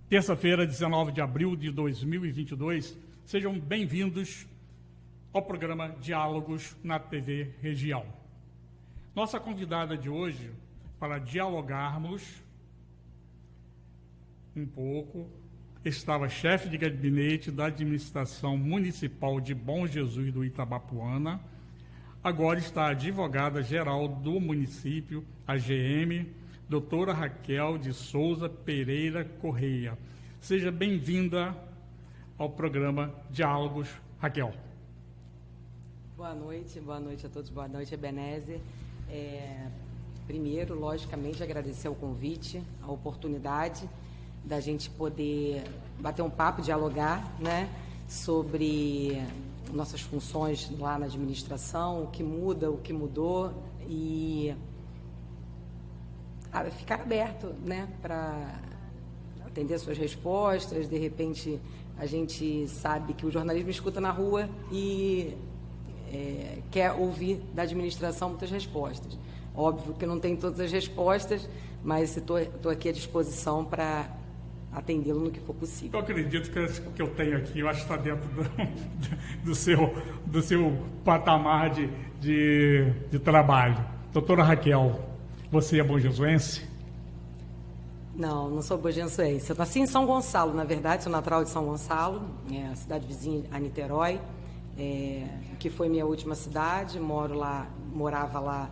Terça-feira, 19 de abril de 2022, sejam bem-vindos ao programa Diálogos na TV Região. Nossa convidada de hoje, para dialogarmos um pouco, estava chefe de gabinete da administração municipal de Bom Jesus do Itabapoana, agora está advogada-geral do município, AGM, doutora Raquel de Souza Pereira Correia. Seja bem-vinda ao programa Diálogos, Raquel. Boa noite a todos, boa noite, Ebenezer. Primeiro, logicamente, agradecer o convite, a oportunidade da gente poder bater um papo, dialogar, né, sobre nossas funções lá na administração, o que muda, o que mudou e ficar aberto, né, para atender suas respostas. De repente, a gente sabe que o jornalismo escuta na rua e quer ouvir da administração muitas respostas. Óbvio que eu não tenho todas as respostas, mas estou aqui à disposição para atendê-lo no que for possível. Eu acredito que eu tenho aqui, eu acho que está dentro do seu patamar de trabalho. Doutora Raquel, você é bonjesuense? Não sou bonjesuense. Eu nasci em São Gonçalo, na verdade, sou natural de São Gonçalo, a cidade vizinha a Niterói, que foi minha última cidade. Morava lá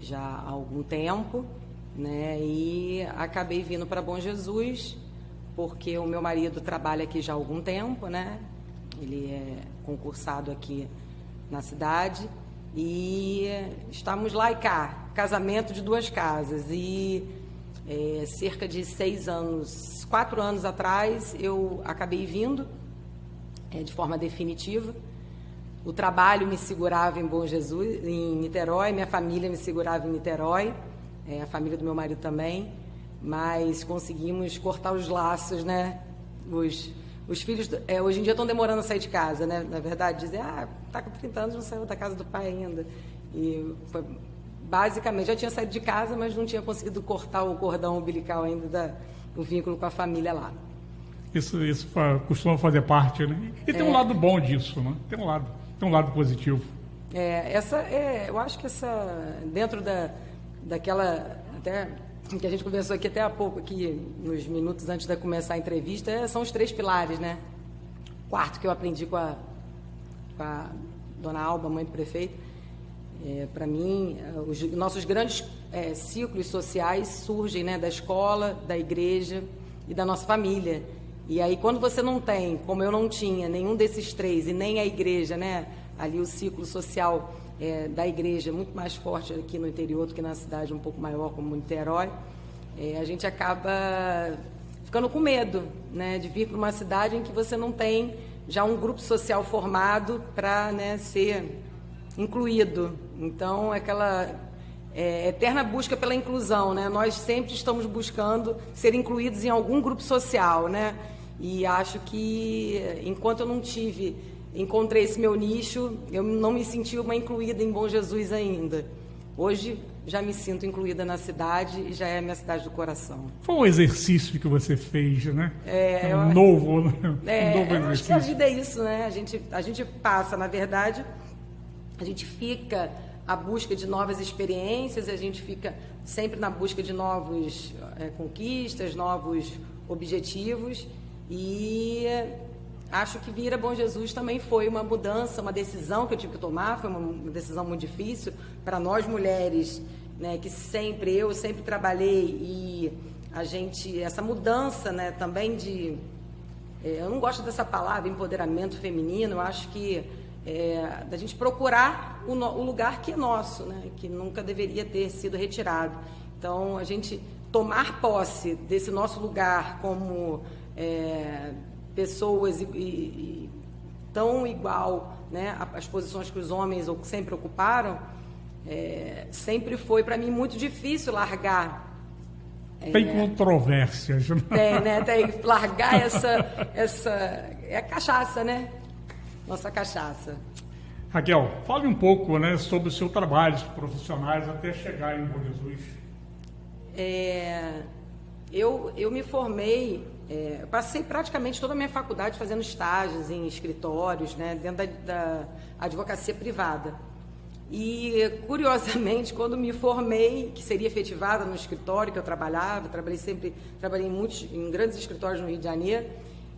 já há algum tempo, né? E acabei vindo para Bom Jesus, porque o meu marido trabalha aqui já há algum tempo, né? Ele é concursado aqui na cidade e estamos lá e cá. Casamento de duas casas e cerca de 4 anos atrás, eu acabei vindo de forma definitiva. O trabalho me segurava em Bom Jesus, em Niterói, minha família me segurava em Niterói, a família do meu marido também, mas conseguimos cortar os laços, né? Os filhos, hoje em dia, estão demorando a sair de casa, né? Na verdade, dizem, tá com 30 anos, não saiu da casa do pai ainda. E foi... Basicamente, já tinha saído de casa, mas não tinha conseguido cortar o cordão umbilical ainda do vínculo com a família lá. Isso costuma fazer parte, né? E tem um lado bom disso, né? Tem um lado positivo. Eu acho que dentro daquela, até que a gente conversou aqui até há pouco, aqui, nos minutos antes de começar a entrevista, são os 3 pilares, né? Quarto que eu aprendi com a dona Alba, mãe do prefeito. Para mim, os nossos grandes ciclos sociais surgem, né, da escola, da igreja e da nossa família. E aí, quando você não tem, como eu não tinha, nenhum desses 3, e nem a igreja, né, ali o ciclo social da igreja muito mais forte aqui no interior do que na cidade um pouco maior, como Niterói, a gente acaba ficando com medo, né, de vir para uma cidade em que você não tem já um grupo social formado para, né, ser incluído. Então, aquela eterna busca pela inclusão, né? Nós sempre estamos buscando ser incluídos em algum grupo social, né? E acho que, enquanto eu não encontrei esse meu nicho, eu não me senti uma incluída em Bom Jesus ainda. Hoje, já me sinto incluída na cidade e já é a minha cidade do coração. Foi um exercício que você fez, né? Um novo exercício. Acho que a vida é isso, né? A gente passa, na verdade... A gente fica à busca de novas experiências, a gente fica sempre na busca de novas conquistas, novos objetivos, e acho que vir a Bom Jesus também foi uma mudança, uma decisão que eu tive que tomar, foi uma decisão muito difícil para nós mulheres, né, que eu sempre trabalhei, e essa mudança, né, também eu não gosto dessa palavra, empoderamento feminino. Eu acho que da gente procurar o lugar que é nosso, né? Que nunca deveria ter sido retirado. Então, a gente tomar posse desse nosso lugar como pessoas tão igual, né, às posições que os homens sempre ocuparam, sempre foi para mim muito difícil largar. Tem controvérsias. Tem, né? Tem largar a cachaça, né? Nossa cachaça. Raquel, fale um pouco, né, sobre os seus trabalhos profissionais até chegar em Bom Jesus. Eu me formei Eu passei praticamente toda a minha faculdade fazendo estágios em escritórios, né, dentro da advocacia privada. E, curiosamente, quando me formei, que seria efetivada no escritório que eu trabalhava, trabalhei em grandes escritórios no Rio de Janeiro,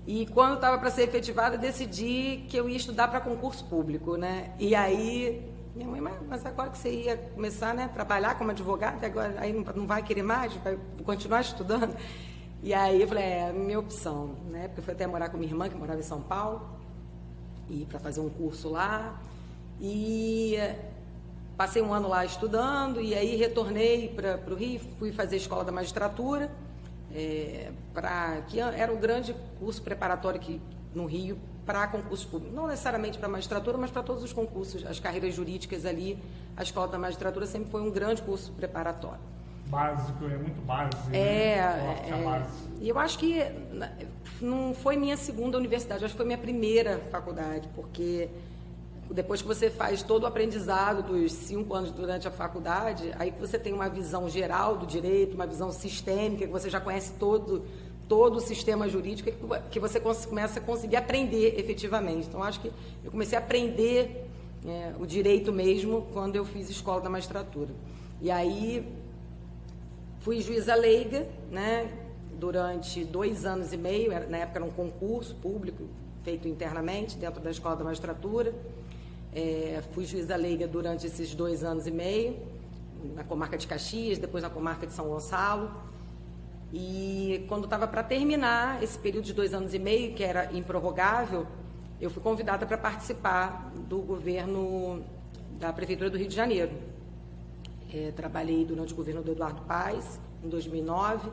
e quando estava para ser efetivada, decidi que eu ia estudar para concurso público, né? E aí, minha mãe, mas agora que você ia começar, né, a trabalhar como advogada, agora aí não vai querer mais, vai continuar estudando? E aí eu falei, é a minha opção, né? Porque eu fui até morar com minha irmã, que morava em São Paulo, e para fazer um curso lá, e passei um ano lá estudando, e aí retornei para o Rio, fui fazer a escola da magistratura, que era um grande curso preparatório aqui no Rio para concursos públicos. Não necessariamente para a magistratura, mas para todos os concursos, as carreiras jurídicas ali, a escola da magistratura sempre foi um grande curso preparatório. Básico, é muito básico. E eu acho que não foi minha segunda universidade, acho que foi minha primeira faculdade, porque depois que você faz todo o aprendizado dos 5 anos durante a faculdade, aí você tem uma visão geral do direito, uma visão sistêmica, que você já conhece todo o sistema jurídico, que você começa a conseguir aprender efetivamente. Então, acho que eu comecei a aprender o direito mesmo quando eu fiz escola da magistratura. E aí fui juíza leiga, né, durante 2 anos e meio, na época era um concurso público feito internamente dentro da escola da magistratura. Fui juíza leiga durante esses 2 anos e meio, na comarca de Caxias, depois na comarca de São Gonçalo. E quando estava para terminar esse período de 2 anos e meio, que era improrrogável, eu fui convidada para participar do governo da Prefeitura do Rio de Janeiro. Trabalhei durante o governo do Eduardo Paes, em 2009.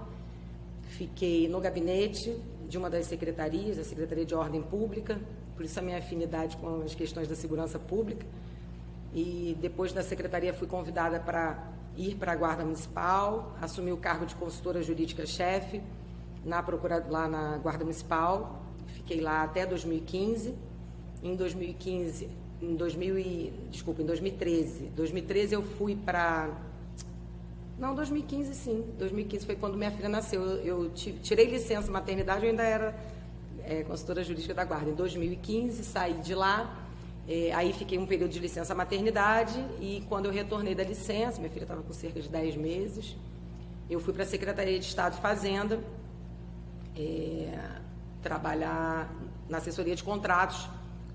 Fiquei no gabinete de uma das secretarias, a Secretaria de Ordem Pública, por isso a minha afinidade com as questões da segurança pública. E depois da secretaria fui convidada para ir para a Guarda Municipal, assumi o cargo de consultora jurídica-chefe lá na Guarda Municipal. Fiquei lá até 2015. Em 2013 eu fui para... Não, 2015 sim. 2015 foi quando minha filha nasceu. Eu tirei licença maternidade, eu ainda era consultora jurídica da Guarda. Em 2015 saí de lá, aí fiquei um período de licença maternidade e quando eu retornei da licença, minha filha estava com cerca de 10 meses, eu fui para a Secretaria de Estado e Fazenda, trabalhar na assessoria de contratos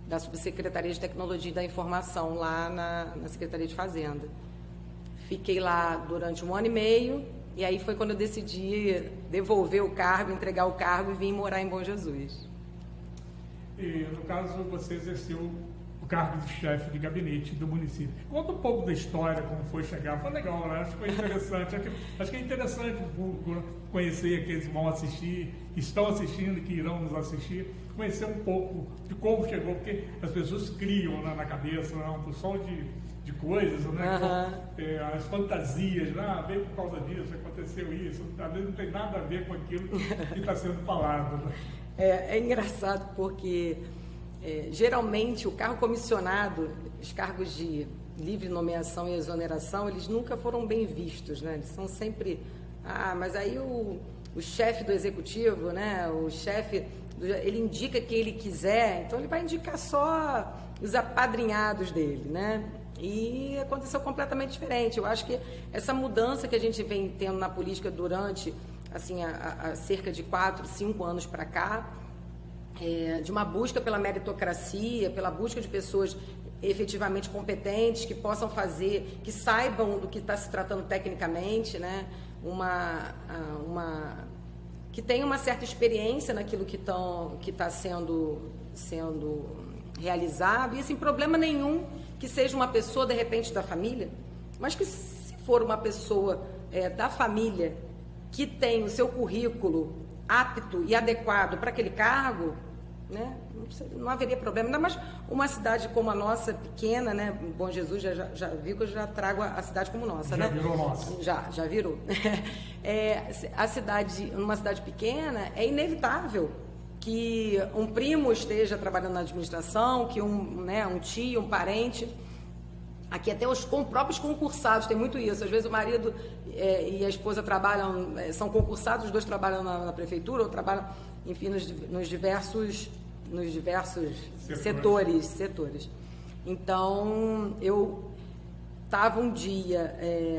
da Subsecretaria de Tecnologia e da Informação, lá na Secretaria de Fazenda. Fiquei lá durante 1 ano e meio, e aí foi quando eu decidi devolver o cargo, entregar o cargo e vim morar em Bom Jesus. E, no caso, você exerceu o cargo de chefe de gabinete do município. Conta um pouco da história, como foi chegar. Foi legal, né? Acho que foi interessante. Acho que é interessante o público conhecer aqueles que vão assistir, que estão assistindo e que irão nos assistir, conhecer um pouco de como chegou, porque as pessoas criam na cabeça, né, um som de coisas, né? As fantasias, veio por causa disso, aconteceu isso, às vezes não tem nada a ver com aquilo que está sendo falado. Né? É engraçado porque geralmente o cargo comissionado, os cargos de livre nomeação e exoneração, eles nunca foram bem vistos, né? Eles são sempre, mas aí o chefe do executivo, né? O chefe, ele indica quem ele quiser, então ele vai indicar só os apadrinhados dele, né? E aconteceu completamente diferente. Eu acho que essa mudança que a gente vem tendo na política durante, assim, há cerca de 4, 5 anos para cá, de uma busca pela meritocracia, pela busca de pessoas efetivamente competentes, que possam fazer, que saibam do que está se tratando tecnicamente, né? Que tenham uma certa experiência naquilo que está sendo realizado, e sem problema nenhum que seja uma pessoa, de repente, da família, mas que se for uma pessoa da família que tem o seu currículo apto e adequado para aquele cargo, né, não haveria problema. Ainda mais uma cidade como a nossa, pequena, né? Bom Jesus, já viu que eu já trago a cidade como nossa, né? Já virou nossa. Já virou. Numa cidade pequena, é inevitável que um primo esteja trabalhando na administração, que um tio, um parente. Aqui até os próprios concursados tem muito isso. Às vezes o marido e a esposa trabalham, são concursados, os dois trabalham na prefeitura ou trabalham enfim, nos diversos setores. Então, eu estava um dia,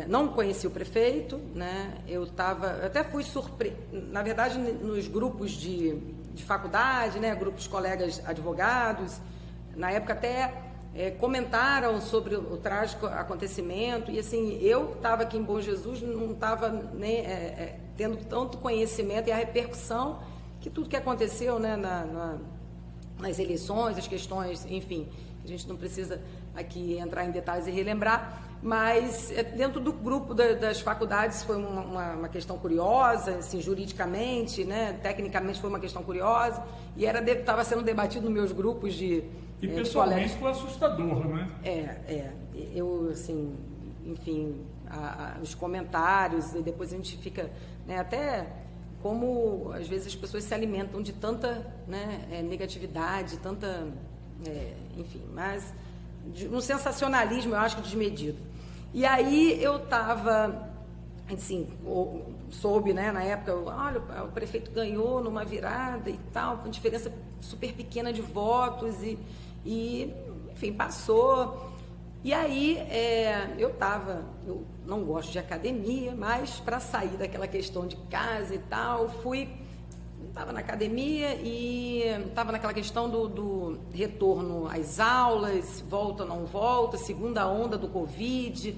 não conheci o prefeito, né? Eu até fui surpresa, na verdade, nos grupos de faculdade, né? Grupos de colegas advogados, na época até comentaram sobre o trágico acontecimento, e assim, eu estava aqui em Bom Jesus, não estava nem tendo tanto conhecimento e a repercussão que tudo que aconteceu, né, nas eleições, as questões, enfim, a gente não precisa aqui entrar em detalhes e relembrar, mas dentro do grupo das faculdades foi uma questão curiosa, assim, juridicamente, né, tecnicamente foi uma questão curiosa, e estava sendo debatido nos meus grupos de E pessoalmente foi assustador, né? Eu, assim, enfim, os comentários, e depois a gente fica, né, até como às vezes as pessoas se alimentam de tanta, né, negatividade, tanta, enfim, mas um sensacionalismo, eu acho que desmedido. E aí eu estava, assim, soube, né, na época, olha, o prefeito ganhou numa virada e tal, com diferença super pequena de votos e enfim, passou. E aí eu não gosto de academia, mas para sair daquela questão de casa e tal, estava na academia e estava naquela questão do retorno às aulas, volta ou não volta, segunda onda do Covid,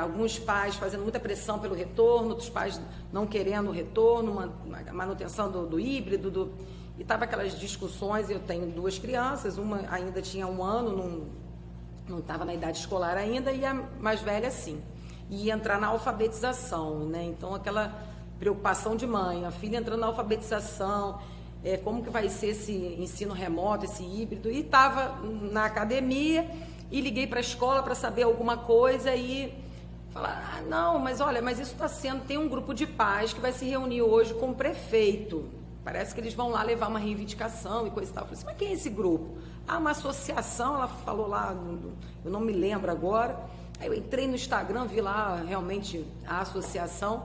alguns pais fazendo muita pressão pelo retorno, outros pais não querendo o retorno, manutenção do híbrido, e estava aquelas discussões. Eu tenho 2 crianças, uma ainda tinha 1 ano, não estava na idade escolar ainda, e a mais velha sim, e ia entrar na alfabetização, né? Então aquela preocupação de mãe, a filha entrando na alfabetização, como que vai ser esse ensino remoto, esse híbrido, e estava na academia e liguei para a escola para saber alguma coisa e falar, não, mas olha, mas isso tem um grupo de pais que vai se reunir hoje com o prefeito, parece que eles vão lá levar uma reivindicação e coisa e tal. Eu falei assim, mas quem é esse grupo? Uma associação, ela falou lá, eu não me lembro agora. Aí eu entrei no Instagram, vi lá realmente a associação,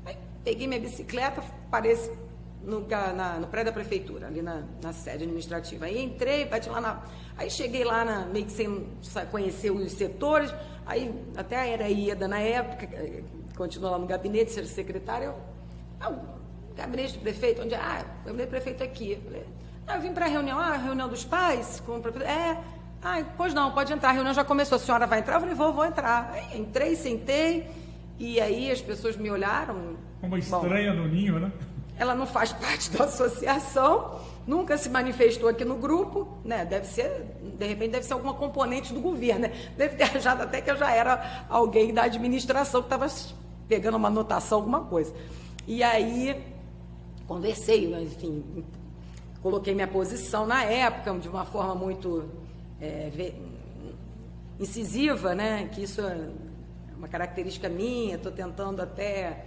aí peguei minha bicicleta, parei no prédio da prefeitura, ali na sede administrativa. Aí entrei, bati lá aí cheguei lá, meio que sem conhecer os setores, aí até era a Ieda na época, continuou lá no gabinete, ser secretária, gabinete do prefeito, onde? O gabinete do prefeito aqui. Eu vim para a reunião dos pais com o prefeito. Pois não, pode entrar, a reunião já começou, a senhora vai entrar? Eu falei, vou entrar. Aí entrei, sentei, e aí as pessoas me olharam. Uma estranha no ninho, né? Ela não faz parte da associação, nunca se manifestou aqui no grupo, né? De repente deve ser alguma componente do governo, né? Deve ter achado até que eu já era alguém da administração que estava pegando uma anotação, alguma coisa. E aí, conversei, enfim, coloquei minha posição na época, de uma forma muito incisiva, né? Que isso é uma característica minha, estou tentando até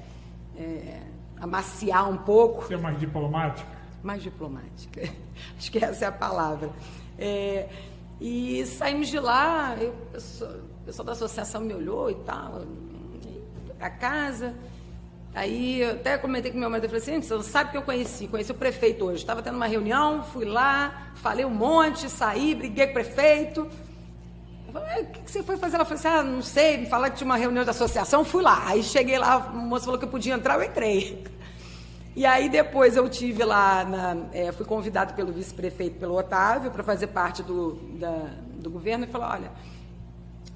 amaciar um pouco. Ser mais diplomática? Mais diplomática, acho que essa é a palavra. E saímos de lá, o pessoal da associação me olhou e tal, fui para casa. Aí eu até comentei com meu marido, eu falei assim, você sabe que eu conheci o prefeito hoje, estava tendo uma reunião, fui lá, falei um monte, saí, briguei com o prefeito. Eu falei, o que você foi fazer? Ela falou assim, não sei, me falaram que tinha uma reunião da associação, fui lá. Aí cheguei lá, a moça falou que eu podia entrar, eu entrei. E aí depois eu tive lá, fui convidado pelo vice-prefeito, pelo Otávio, para fazer parte do governo, e falou, olha,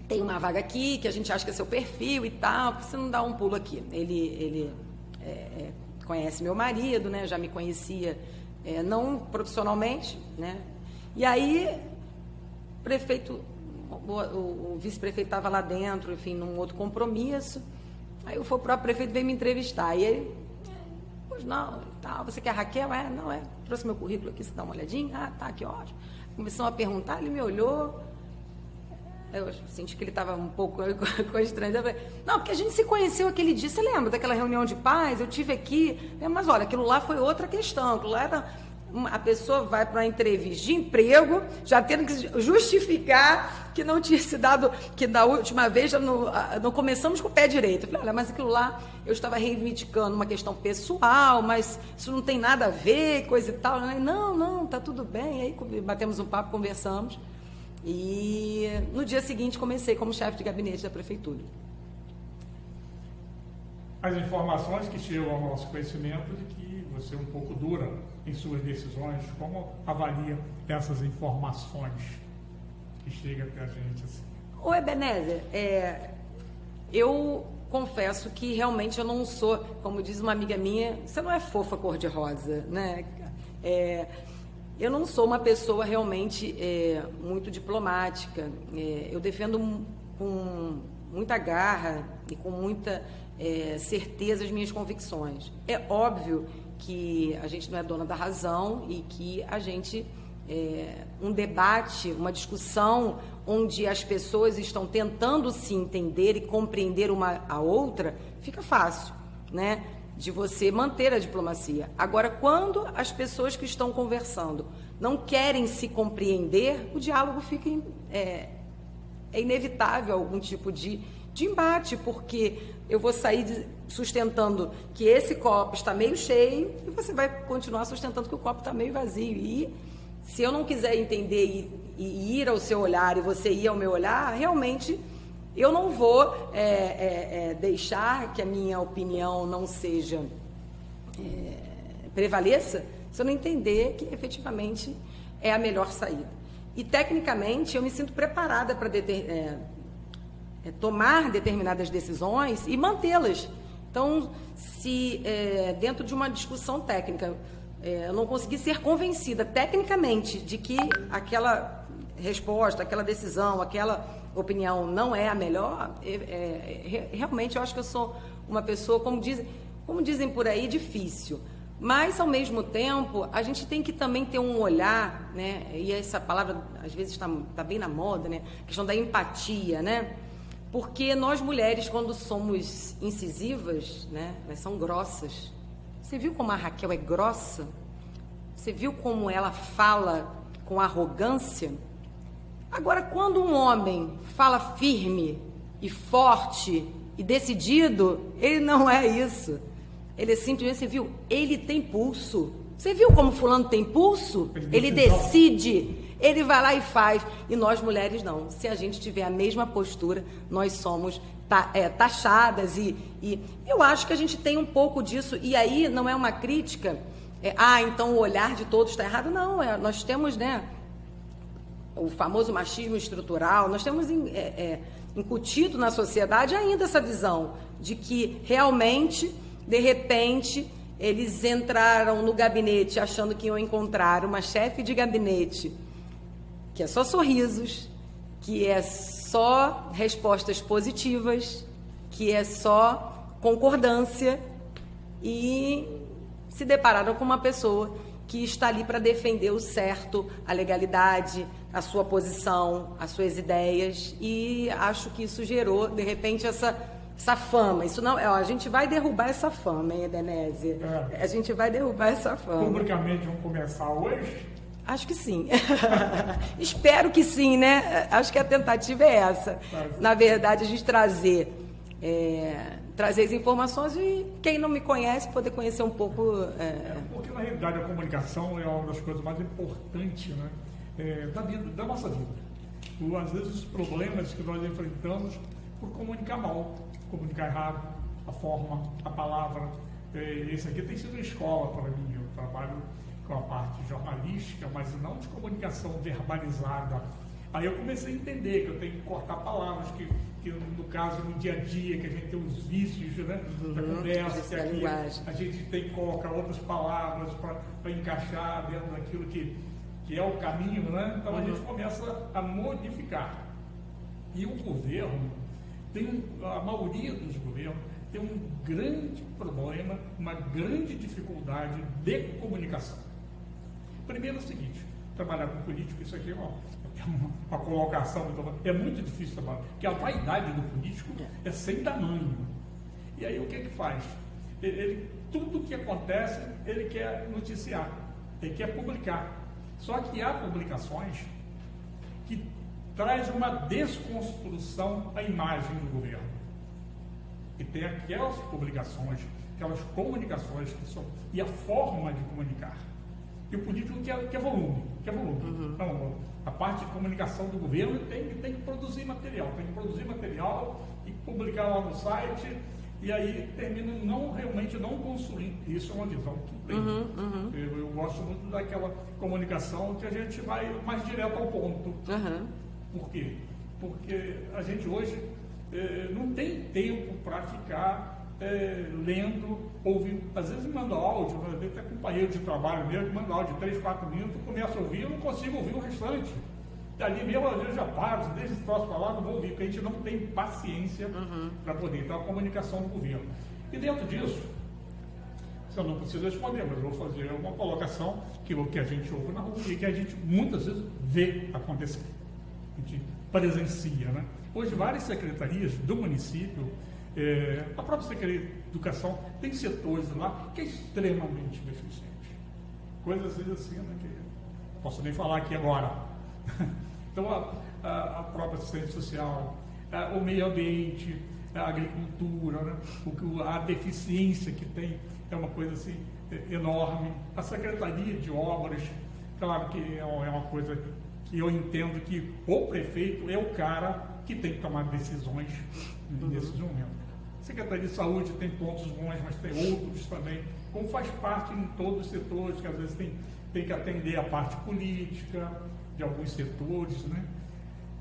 tem uma vaga aqui, que a gente acha que é seu perfil e tal, por que você não dá um pulo aqui? Ele conhece meu marido, né? Já me conhecia, não profissionalmente, né? E aí, o vice-prefeito estava lá dentro, enfim, num outro compromisso, aí o próprio prefeito veio me entrevistar, e ele, pois não, tal, você quer a Raquel? Não, trouxe meu currículo aqui, você dá uma olhadinha? Tá, que ótimo. Começou a perguntar, ele me olhou, eu senti que ele estava um pouco constrangido. Eu falei, não, porque a gente se conheceu aquele dia. Você lembra daquela reunião de pais? Eu tive aqui. Mas olha, aquilo lá foi outra questão. Aquilo lá era a pessoa vai para uma entrevista de emprego, já tendo que justificar que não tinha se dado, que da última vez já não começamos com o pé direito. Eu falei, olha, mas aquilo lá eu estava reivindicando uma questão pessoal, mas isso não tem nada a ver, coisa e tal. Não, tá tudo bem. Aí batemos um papo, conversamos. E no dia seguinte comecei como chefe de gabinete da prefeitura. As informações que chegam ao nosso conhecimento de que você é um pouco dura em suas decisões, como avalia essas informações que chegam até a gente? Assim? Ô Ebenezer, eu confesso que realmente eu não sou, como diz uma amiga minha, você não é fofa cor-de-rosa, né? Eu não sou uma pessoa realmente muito diplomática. Eu defendo com muita garra e com muita certeza as minhas convicções. É óbvio que a gente não é dona da razão e que a gente, um debate, uma discussão onde as pessoas estão tentando se entender e compreender uma a outra, fica fácil, né? De você manter a diplomacia. Agora, quando as pessoas que estão conversando não querem se compreender, o diálogo fica é inevitável algum tipo de embate, porque eu vou sair sustentando que esse copo está meio cheio e você vai continuar sustentando que o copo está meio vazio. E se eu não quiser entender e ir ao seu olhar e você ir ao meu olhar, realmente eu não vou deixar que a minha opinião não seja prevaleça se eu não entender que efetivamente é a melhor saída. E tecnicamente eu me sinto preparada para tomar determinadas decisões e mantê-las. Então, se dentro de uma discussão técnica eu não conseguir ser convencida tecnicamente de que aquela resposta, aquela decisão, aquela opinião não é a melhor, realmente eu acho que eu sou uma pessoa, como dizem por aí, difícil. Mas, ao mesmo tempo, a gente tem que também ter um olhar, né? E essa palavra, às vezes, está bem na moda, né? A questão da empatia, né? Porque nós, mulheres, quando somos incisivas, né? Elas são grossas. Você viu como a Raquel é grossa? Você viu como ela fala com arrogância? Agora, quando um homem fala firme e forte e decidido, ele não é isso. Ele é simplesmente, você viu? Ele tem pulso. Você viu como fulano tem pulso? Ele decide, ele vai lá e faz. E nós, mulheres, não. Se a gente tiver a mesma postura, nós somos taxadas. E eu acho que a gente tem um pouco disso. E aí não é uma crítica, então o olhar de todos está errado. Não, nós temos, né, o famoso machismo estrutural, nós temos incutido na sociedade ainda essa visão de que realmente, de repente, eles entraram no gabinete achando que iam encontrar uma chefe de gabinete que é só sorrisos, que é só respostas positivas, que é só concordância, e se depararam com uma pessoa que está ali para defender o certo, a legalidade, a sua posição, as suas ideias, e acho que isso gerou, de repente, essa fama. Isso não, a gente vai derrubar essa fama, hein, Ebenezer? A gente vai derrubar essa fama. Publicamente vamos começar hoje? Acho que sim. Espero que sim, né? Acho que a tentativa é essa. Na verdade, a gente trazer as informações e quem não me conhece poder conhecer um pouco. Porque, na realidade, a comunicação é uma das coisas mais importantes, né? Da nossa vida. Às vezes, os problemas que nós enfrentamos por comunicar mal, comunicar errado, a forma, a palavra. Esse aqui tem sido uma escola para mim. Eu trabalho com a parte jornalística, mas não de comunicação verbalizada. Aí eu comecei a entender que eu tenho que cortar palavras, que no caso, no dia a dia, que a gente tem os vícios, né, da conversa, que a gente tem que colocar outras palavras para encaixar dentro daquilo que é o caminho, né? Então a gente começa a modificar. E o governo a maioria dos governos tem um grande problema, uma grande dificuldade de comunicação. Primeiro é o seguinte, trabalhar com político, isso aqui é uma colocação, é muito difícil trabalhar, porque a vaidade do político é sem tamanho. E E aí o que faz? Tudo que acontece, ele quer noticiar. que é publicar. Só que há publicações que trazem uma desconstrução à imagem do governo. E tem aquelas publicações, aquelas comunicações que são, e a forma de comunicar. E o político quer volume, Uhum. Então, a parte de comunicação do governo tem que produzir material, e publicar lá no site, e aí termina realmente não construindo. Isso é uma visão que tem. Uhum. Eu gosto muito daquela comunicação que a gente vai mais direto ao ponto. Uhum. Por quê? Porque a gente hoje não tem tempo para ficar lendo, ouvindo. Às vezes manda áudio, às vezes tem companheiro de trabalho mesmo, que manda áudio de 3, 4 minutos, eu começo a ouvir, eu não consigo ouvir o restante. E ali mesmo, às vezes eu já paro, deixa esse troço para lá, não vou ouvir, porque a gente não tem paciência para poder. Então, a comunicação do governo. E dentro disso, eu não preciso responder, mas eu vou fazer uma colocação que a gente ouve na rua e que a gente muitas vezes vê acontecer. A gente presencia, né? Hoje, várias secretarias do município, a própria Secretaria de Educação, tem setores lá que é extremamente deficiente. Coisas assim, né, que não posso nem falar aqui agora. Então, a própria assistência social, o meio ambiente, a agricultura, né, a deficiência que tem é uma coisa assim enorme. A Secretaria de Obras, claro que é uma coisa que eu entendo que o prefeito é o cara que tem que tomar decisões nesses momentos. A Secretaria de Saúde tem pontos bons, mas tem outros também, como faz parte em todos os setores, que às vezes tem que atender a parte política de alguns setores, né?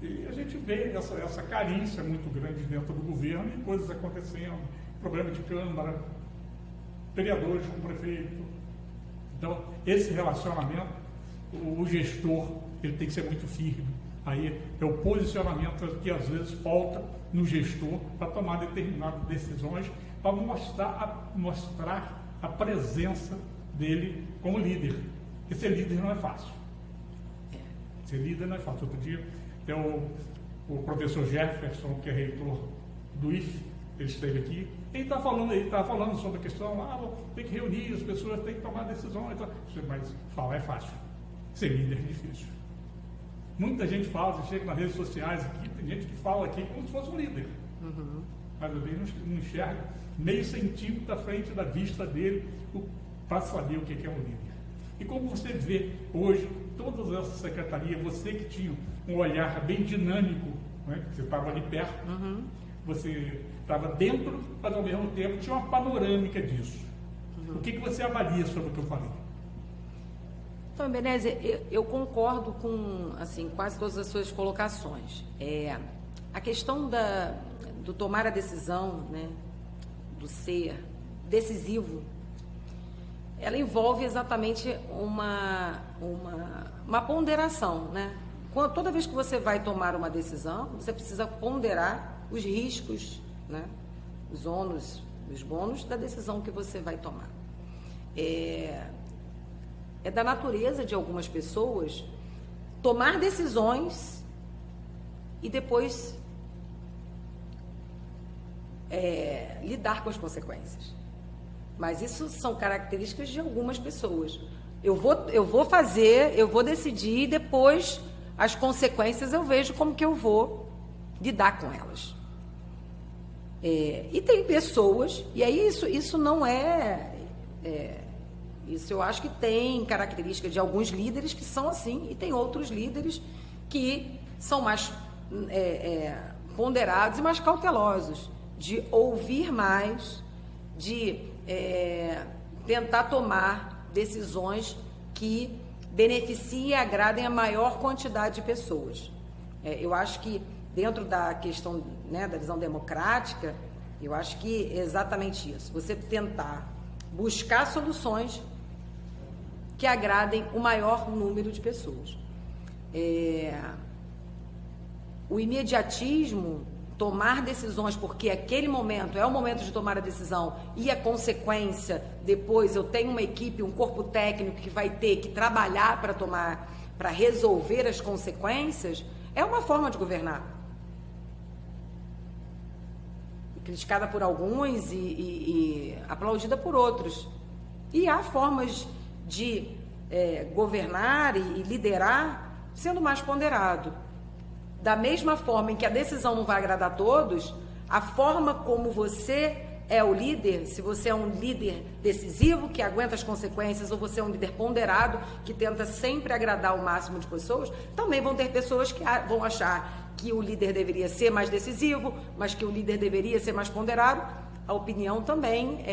E a gente vê essa carência muito grande dentro do governo e coisas acontecendo, problema de Câmara, vereadores com o prefeito. Então, esse relacionamento, o gestor, ele tem que ser muito firme. Aí é o posicionamento que às vezes falta no gestor para tomar determinadas decisões, para mostrar a presença dele como líder. Porque ser líder não é fácil. Ser líder não é fácil. Outro dia, tem o professor Jefferson, que é reitor do IFE, ele esteve aqui, ele está falando sobre a questão, tem que reunir as pessoas, tem que tomar decisões. Mas falar é fácil. Ser líder é difícil. Muita gente fala, você chega nas redes sociais aqui, tem gente que fala aqui como se fosse um líder. Mas eu não enxergo meio centímetro à frente da vista dele para saber o que é um líder. E como você vê hoje, todas essas secretarias, você que tinha um olhar bem dinâmico, né? Você estava ali perto, você estava dentro, mas ao mesmo tempo tinha uma panorâmica disso. O que você avalia sobre o que eu falei? Então, Benezia, eu concordo com assim, quase todas as suas colocações. A questão do tomar a decisão, né, do ser decisivo, ela envolve exatamente uma ponderação, né? Toda vez que você vai tomar uma decisão, você precisa ponderar os riscos, né, os ônus, os bônus da decisão que você vai tomar. É da natureza de algumas pessoas tomar decisões e depois lidar com as consequências. Mas isso são características de algumas pessoas. Eu vou decidir e depois as consequências eu vejo como que eu vou lidar com elas. E tem pessoas, e aí isso não isso eu acho que tem característica de alguns líderes que são assim, e tem outros líderes que são mais ponderados e mais cautelosos, de ouvir mais, de tentar tomar decisões que beneficiem e agradem a maior quantidade de pessoas. Eu acho que dentro da questão, né, da visão democrática, eu acho que é exatamente isso, você tentar buscar soluções que agradem o maior número de pessoas. O imediatismo, tomar decisões porque aquele momento é o momento de tomar a decisão e a consequência, depois eu tenho uma equipe, um corpo técnico que vai ter que trabalhar para resolver as consequências, é uma forma de governar. Criticada por alguns e aplaudida por outros. E há formas de governar e liderar sendo mais ponderado. Da mesma forma em que a decisão não vai agradar a todos, a forma como você é o líder, se você é um líder decisivo, que aguenta as consequências, ou você é um líder ponderado, que tenta sempre agradar o máximo de pessoas, também vão ter pessoas que vão achar que o líder deveria ser mais decisivo, mas que o líder deveria ser mais ponderado. A opinião também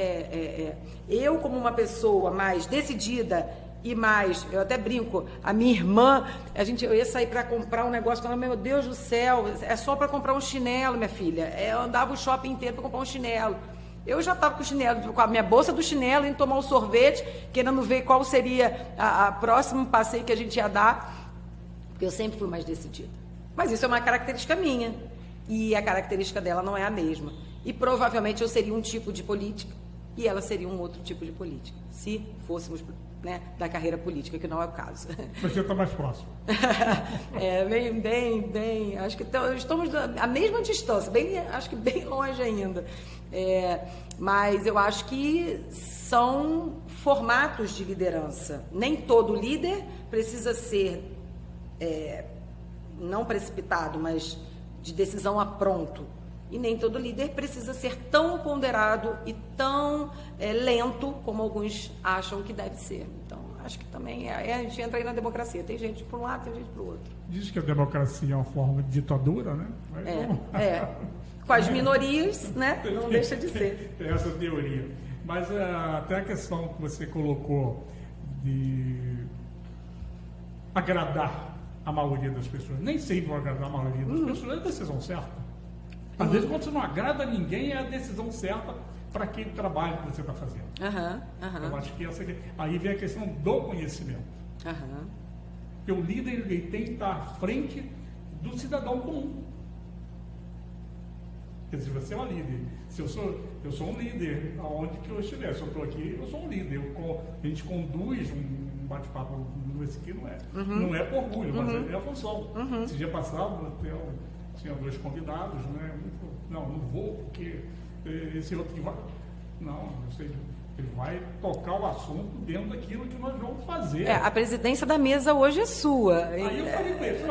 eu, como uma pessoa mais decidida e mais, eu até brinco, a minha irmã, eu ia sair para comprar um negócio, falando, meu Deus do céu, é só para comprar um chinelo, minha filha. Eu andava o shopping inteiro para comprar um chinelo. Eu já estava com o chinelo, com a minha bolsa do chinelo, indo tomar um sorvete, querendo ver qual seria a próximo passeio que a gente ia dar, porque eu sempre fui mais decidida. Mas isso é uma característica minha, e a característica dela não é a mesma. E provavelmente eu seria um tipo de política, e ela seria um outro tipo de política, se fôssemos, né, da carreira política, que não é o caso. Você está mais próximo. Bem, acho que estamos à mesma distância, acho que bem longe ainda. Mas eu acho que são formatos de liderança. Nem todo líder precisa ser, não precipitado, mas de decisão a pronto. E nem todo líder precisa ser tão ponderado e tão lento como alguns acham que deve ser. Então, acho que também a gente entra aí na democracia. Tem gente para um lado, tem gente para o outro. Diz que a democracia é uma forma de ditadura, né? Com as minorias, né? Não deixa de ser. Tem essa teoria. Mas até a questão que você colocou de agradar a maioria das pessoas. Nem sempre vai agradar a maioria das pessoas, é a decisão certa. Às vezes, quando você não agrada ninguém, é a decisão certa para aquele trabalho que você está fazendo. Eu acho que aí vem a questão do conhecimento. Porque o líder ele tem que estar à frente do cidadão comum. Quer dizer, você é um líder. Se eu sou um líder, aonde que eu estiver. Se eu estou aqui, eu sou um líder. A gente conduz um bate-papo nesse aqui, não é por orgulho, mas é a função. Esse dia passado, tinha 2 convidados, né? Não vou, porque esse outro que vai. Não, eu sei, ele vai tocar o assunto dentro daquilo que nós vamos fazer. A presidência da mesa hoje é sua. Aí eu falei com ele,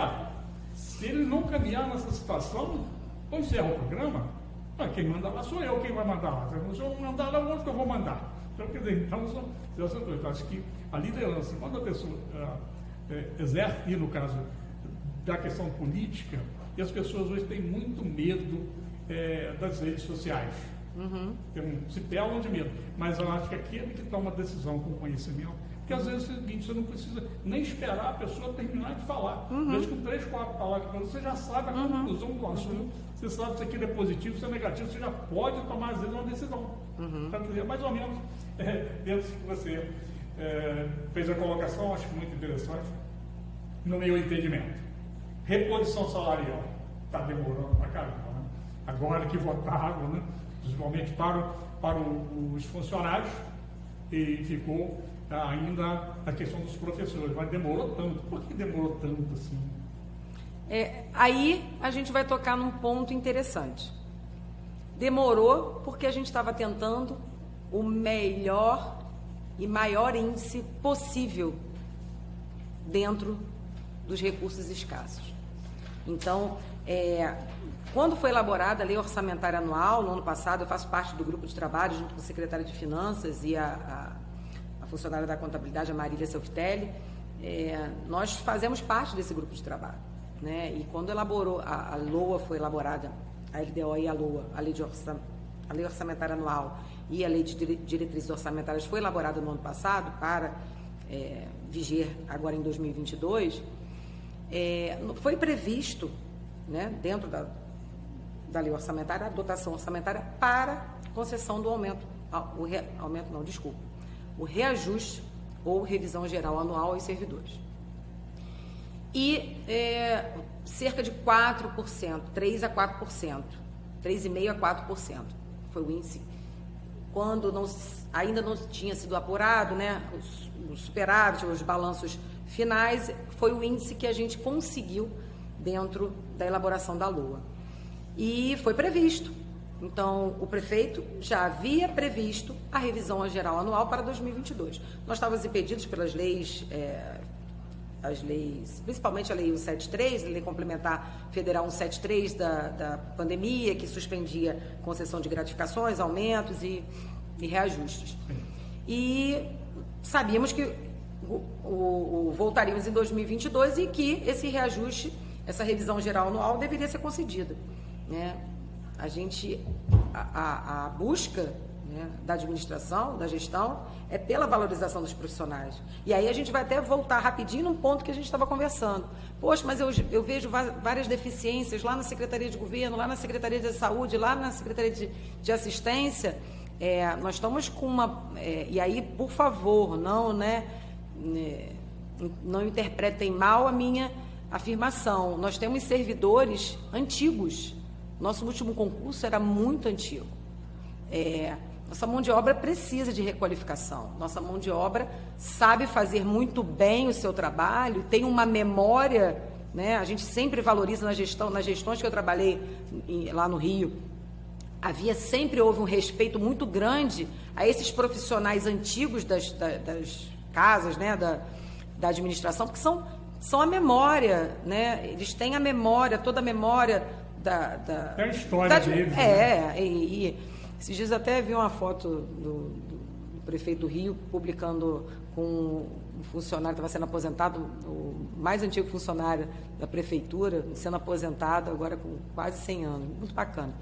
se ele não caminhar nessa situação, eu encerro o programa. Quem manda lá sou eu, quem vai mandar lá? Se eu mandar lá, onde que eu vou mandar? Então, quer dizer, eu acho que a liderança, quando a pessoa exerce, e no caso da questão política, e as pessoas hoje têm muito medo das redes sociais. Se pelam de medo. Mas eu acho que aquele que toma decisão com conhecimento, porque às vezes é o seguinte, você não precisa nem esperar a pessoa terminar de falar. Desde com 3, 4 palavras, você já sabe a conclusão do assunto. Você sabe se aquilo é positivo, se é negativo, você já pode tomar, às vezes, uma decisão. Então, quer dizer, mais ou menos, dentro que você fez a colocação, acho muito interessante, no meu entendimento. Reposição salarial. Está demorando pra caramba, né? Agora que votaram, né? Principalmente para os funcionários, e ficou ainda a questão dos professores, mas demorou tanto. Por que demorou tanto assim? Aí a gente vai tocar num ponto interessante. Demorou porque a gente estava tentando o melhor e maior índice possível dentro dos recursos escassos. Então, quando foi elaborada a Lei Orçamentária Anual, no ano passado, eu faço parte do grupo de trabalho, junto com a Secretária de Finanças e a funcionária da Contabilidade, a Marília Selfitelli, nós fazemos parte desse grupo de trabalho. Né? E quando elaborou, a LOA foi elaborada, a LDO e a LOA, a Lei Orçamentária Anual e a Lei de Diretrizes Orçamentárias foi elaborada no ano passado para viger agora em 2022, foi previsto, né, dentro da lei orçamentária, a dotação orçamentária para concessão do o reajuste ou revisão geral anual aos servidores. E cerca de 4%, 3 a 4%, 3,5% a 4% foi o índice. Quando ainda não tinha sido apurado, né, os superávit, os balanços finais, foi o índice que a gente conseguiu dentro da elaboração da LOA. E foi previsto Então, o prefeito já havia previsto a revisão geral anual para 2022. Nós estávamos impedidos pelas leis, as leis, principalmente a Lei 173, a Lei Complementar Federal 173 da pandemia, que suspendia concessão de gratificações, aumentos e reajustes. E sabíamos que voltaríamos em 2022 e que esse reajuste, essa revisão geral anual deveria ser concedida, né? A busca, né, da administração, da gestão, é pela valorização dos profissionais. E aí a gente vai até voltar rapidinho num ponto que a gente estava conversando. Poxa, mas eu vejo várias deficiências lá na Secretaria de Governo, lá na Secretaria de Saúde, lá na Secretaria de Assistência. Nós estamos com uma... e aí, por favor, não interpretem mal a minha afirmação. Nós temos servidores antigos. Nosso último concurso era muito antigo. Nossa mão de obra precisa de requalificação. Nossa mão de obra sabe fazer muito bem o seu trabalho, tem uma memória, né? A gente sempre valoriza nas gestões que eu trabalhei lá no Rio. Sempre houve um respeito muito grande a esses profissionais antigos das casas, né? Da administração, porque são a memória, né? Eles têm a memória, toda a memória é a história deles. E esses dias até vi uma foto do prefeito do Rio publicando com um funcionário que estava sendo aposentado, o mais antigo funcionário da prefeitura, sendo aposentado agora com quase 100 anos. Muito bacana.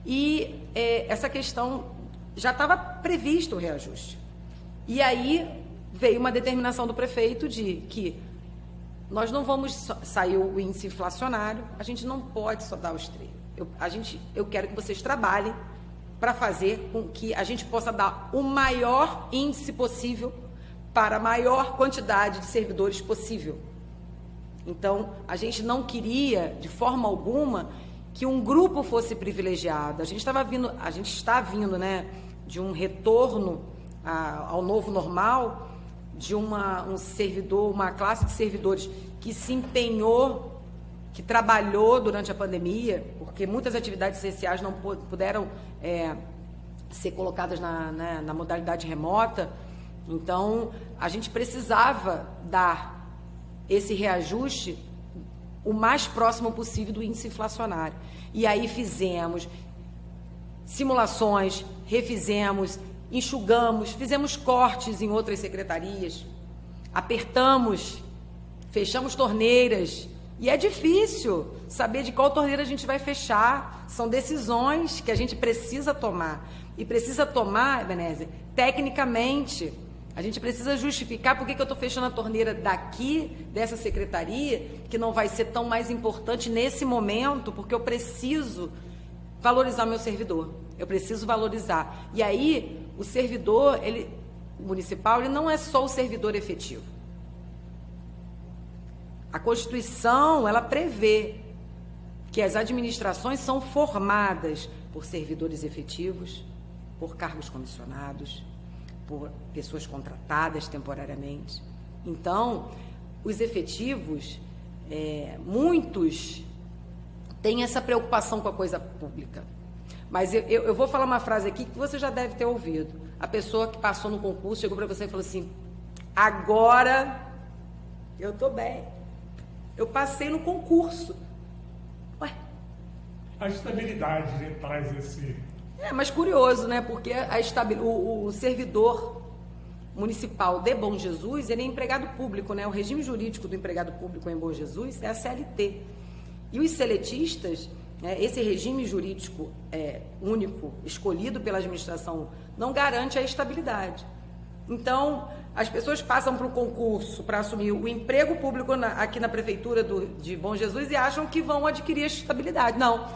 E essa questão já estava previsto o reajuste. E aí veio uma determinação do prefeito de que nós não vamos sair o índice inflacionário, a gente não pode só dar os 3. Eu quero que vocês trabalhem para fazer com que a gente possa dar o maior índice possível para a maior quantidade de servidores possível. Então, a gente não queria, de forma alguma, que um grupo fosse privilegiado. A gente está vindo, né, de um retorno ao novo normal, de uma classe de servidores que se empenhou, que trabalhou durante a pandemia, porque muitas atividades essenciais não puderam ser colocadas na modalidade remota. Então, a gente precisava dar esse reajuste o mais próximo possível do índice inflacionário. E aí fizemos simulações, refizemos, enxugamos, fizemos cortes em outras secretarias, apertamos, fechamos torneiras. E é difícil saber de qual torneira a gente vai fechar. São decisões que a gente precisa tomar. E precisa tomar, Ebenezer, tecnicamente. A gente precisa justificar por que eu estou fechando a torneira daqui, dessa secretaria, que não vai ser tão mais importante nesse momento, porque eu preciso valorizar meu servidor. Eu preciso valorizar. E aí, o servidor municipal, ele não é só o servidor efetivo. A Constituição, ela prevê que as administrações são formadas por servidores efetivos, por cargos comissionados, por pessoas contratadas temporariamente. Então, os efetivos, muitos têm essa preocupação com a coisa pública. Mas eu vou falar uma frase aqui que você já deve ter ouvido. A pessoa que passou no concurso chegou para você e falou assim: agora eu estou bem. Eu passei no concurso. Ué? A estabilidade, né, traz esse... Mas curioso, né? Porque o servidor municipal de Bom Jesus, ele é empregado público, né? O regime jurídico do empregado público em Bom Jesus é a CLT. E os seletistas, esse regime jurídico único, escolhido pela administração, não garante a estabilidade. Então, as pessoas passam para o concurso para assumir o emprego público aqui na prefeitura de Bom Jesus e acham que vão adquirir a estabilidade. Não,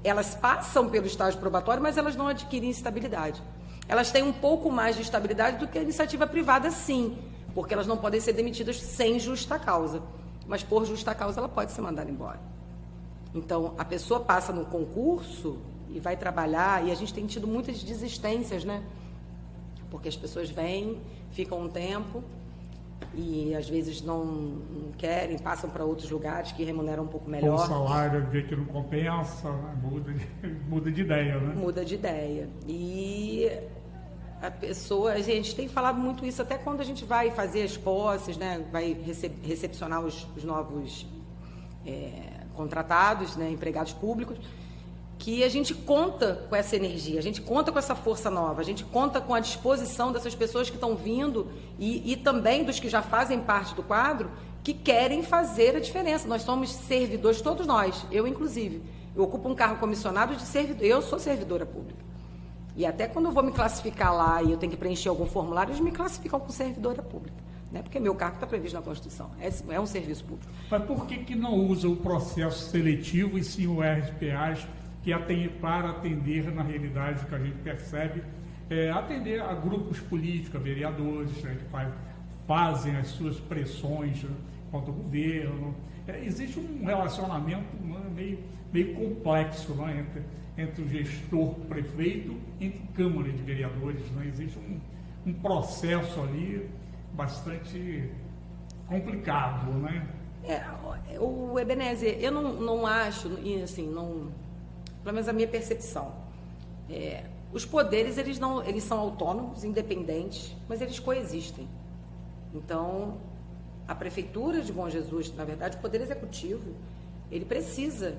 elas passam pelo estágio probatório, mas elas não adquirem estabilidade. Elas têm um pouco mais de estabilidade do que a iniciativa privada, sim, porque elas não podem ser demitidas sem justa causa. Mas por justa causa ela pode ser mandada embora. Então, a pessoa passa no concurso e vai trabalhar, e a gente tem tido muitas desistências, né? Porque as pessoas vêm, ficam um tempo, e às vezes não querem, passam para outros lugares que remuneram um pouco melhor. O salário vê que não compensa, muda de ideia, né? Muda de ideia. E a pessoa, a gente tem falado muito isso até quando a gente vai fazer as posses, né? Vai recepcionar os novos contratados, né? Empregados públicos, que a gente conta com essa energia, a gente conta com essa força nova, a gente conta com a disposição dessas pessoas que estão vindo e também dos que já fazem parte do quadro, que querem fazer a diferença. Nós somos servidores, todos nós, eu inclusive. Eu ocupo um cargo comissionado de servidor, eu sou servidora pública. E até quando eu vou me classificar lá e eu tenho que preencher algum formulário, eles me classificam como servidora pública, né? Porque meu cargo está previsto na Constituição, é um serviço público. Mas por que não usa o processo seletivo e sim o RSPAs, para atender, na realidade, que a gente percebe, atender a grupos políticos, a vereadores, né, que fazem as suas pressões, né, contra o governo. Existe um relacionamento, né, meio complexo, né, entre o gestor prefeito e Câmara de Vereadores. Né? Existe um processo ali bastante complicado, né? O Ebenezer, eu não acho, e assim, pelo menos a minha percepção, os poderes eles são autônomos, independentes, mas eles coexistem. Então, a Prefeitura de Bom Jesus, na verdade, o Poder Executivo, ele precisa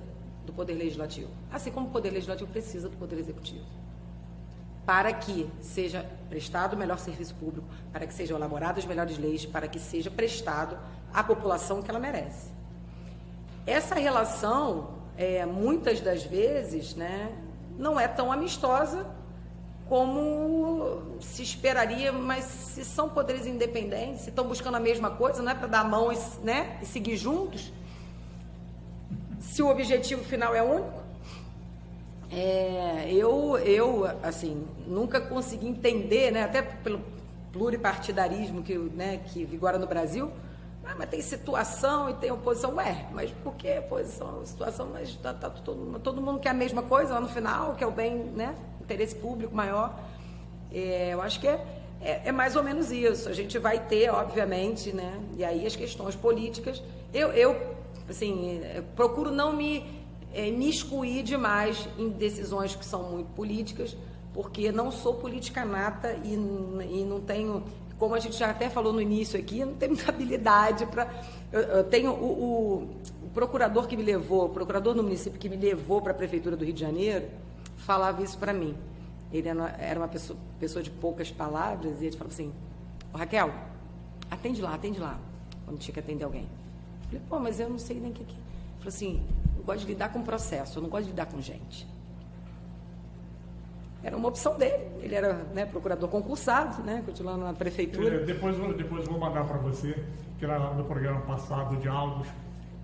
do Poder Legislativo, assim como o Poder Legislativo precisa do Poder Executivo, para que seja prestado o melhor serviço público, para que sejam elaboradas melhores leis, para que seja prestado à população que ela merece. Essa relação, muitas das vezes, né, não é tão amistosa como se esperaria, mas se são poderes independentes, se estão buscando a mesma coisa, não é para dar a mão e seguir juntos, se o objetivo final é único. Eu assim, nunca consegui entender, né, até pelo pluripartidarismo que vigora no Brasil, mas tem situação e tem oposição. Mas por que oposição? Situação, mas todo mundo quer a mesma coisa lá no final, que é o bem, né? Interesse público maior. Eu acho que é mais ou menos isso. A gente vai ter, obviamente, né? E aí as questões políticas. Eu procuro não me excluir demais em decisões que são muito políticas, porque não sou política nata e não tenho... Como a gente já até falou no início aqui, eu não tenho muita habilidade para... Eu tenho o procurador que me levou, o procurador no município que me levou para a Prefeitura do Rio de Janeiro, falava isso para mim. Ele era uma pessoa de poucas palavras, e ele falava assim: Raquel, atende lá, quando tinha que atender alguém. Eu falei, mas eu não sei nem o que é. Ele falou assim: eu gosto de lidar com processo, eu não gosto de lidar com gente. Era uma opção dele. Ele era, né, procurador concursado, né, continuando na prefeitura. Depois vou mandar para você, que era no programa passado, Diálogos,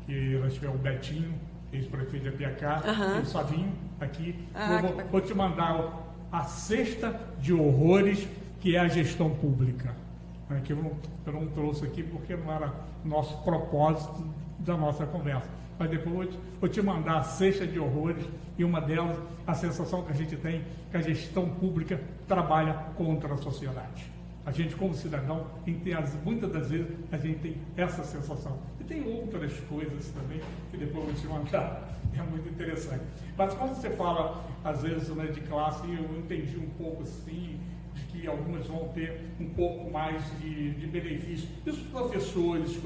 que nós tivemos o Betinho, ex-prefeito de Apiacá, e o Savinho aqui. Vou te mandar a cesta de horrores que é a gestão pública. Que eu não trouxe aqui porque não era nosso propósito da nossa conversa. Mas depois vou te mandar a cesta de horrores, e uma delas, a sensação que a gente tem que a gestão pública trabalha contra a sociedade. A gente, como cidadão, muitas das vezes a gente tem essa sensação. E tem outras coisas também, que depois vou te mandar, é muito interessante. Mas quando você fala, às vezes, né, de classe, eu entendi um pouco assim, de que algumas vão ter um pouco mais de benefício. E os professores,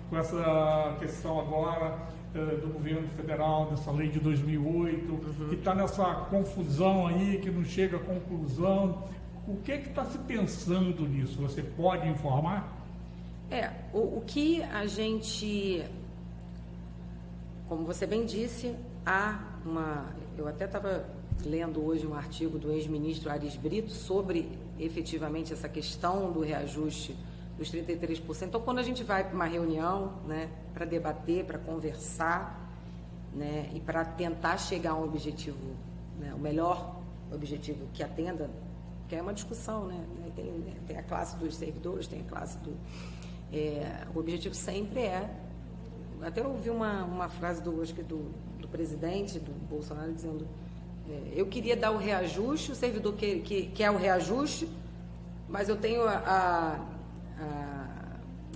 com essa questão agora do governo federal, dessa lei de 2008, que está nessa confusão aí, que não chega a conclusão. O que está se pensando nisso? Você pode informar? O que a gente, como você bem disse, eu até estava lendo hoje um artigo do ex-ministro Aris Brito sobre efetivamente essa questão do reajuste dos 33%. Então, quando a gente vai para uma reunião, né, para debater, para conversar, né, e para tentar chegar a um objetivo, né, o melhor objetivo que atenda, que é uma discussão, né? Tem a classe dos servidores, tem a classe do... o objetivo sempre até eu ouvi uma frase do presidente, do Bolsonaro, dizendo: eu queria dar o reajuste, o servidor quer o reajuste, mas eu tenho